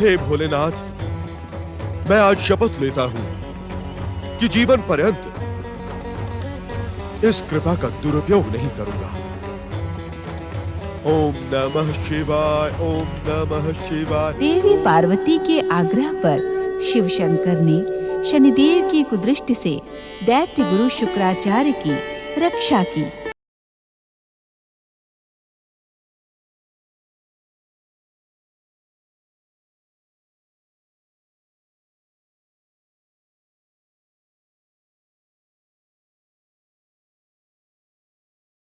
हे भोलेनाथ, मैं आज शपथ लेता हूं कि जीवन पर्यंत इस कृपा का दुरुपयोग नहीं करूंगा। ओम नमः शिवाय, ओम नमः शिवाय। देवी पार्वती के आग्रह पर शिव शंकर ने शनिदेव की कुदृष्टि से दैत्य गुरु शुक्राचार्य की रक्षा की।